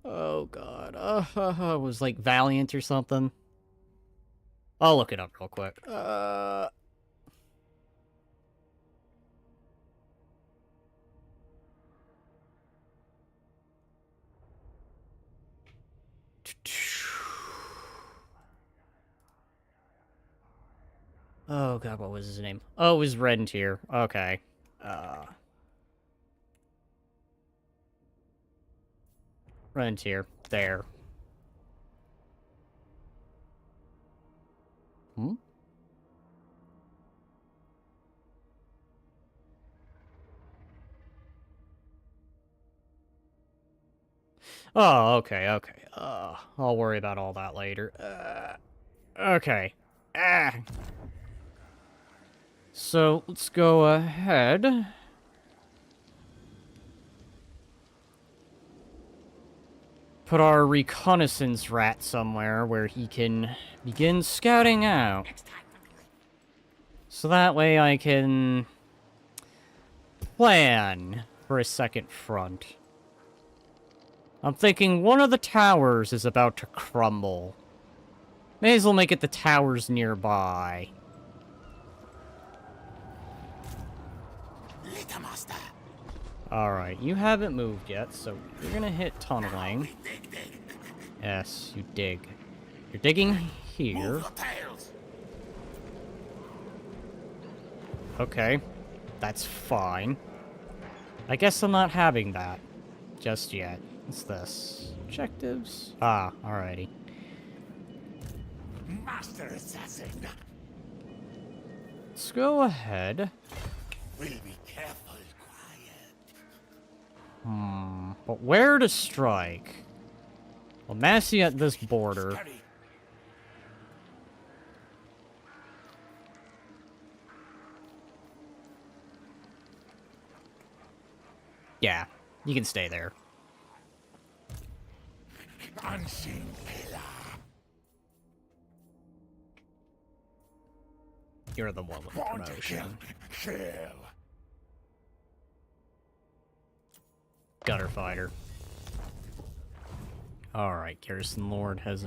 Oh, God. It was like Valiant or something. I'll look it up real quick. Oh, God, what was his name? Oh, it was Rentier. Okay. Rentier. There. Oh, okay, okay. I'll worry about all that later. Okay. So, let's go ahead. Put our reconnaissance rat somewhere where he can begin scouting out. So that way I can plan for a second front. I'm thinking one of the towers is about to crumble. May as well make it the towers nearby. Alright, you haven't moved yet, so you're gonna hit tunneling. Yes, you dig. You're digging here. Okay, that's fine. I guess I'm not having that just yet. What's this? Objectives? Ah, alrighty. Master assassin. Let's go ahead. We'll be careful, quiet. But where to strike? Well, Massey at this border. Scurry. Yeah, you can stay there. Unseen pillar. You're the one with the Want to kill? promotion. Kill. Gutter fighter. Alright, Garrison Lord has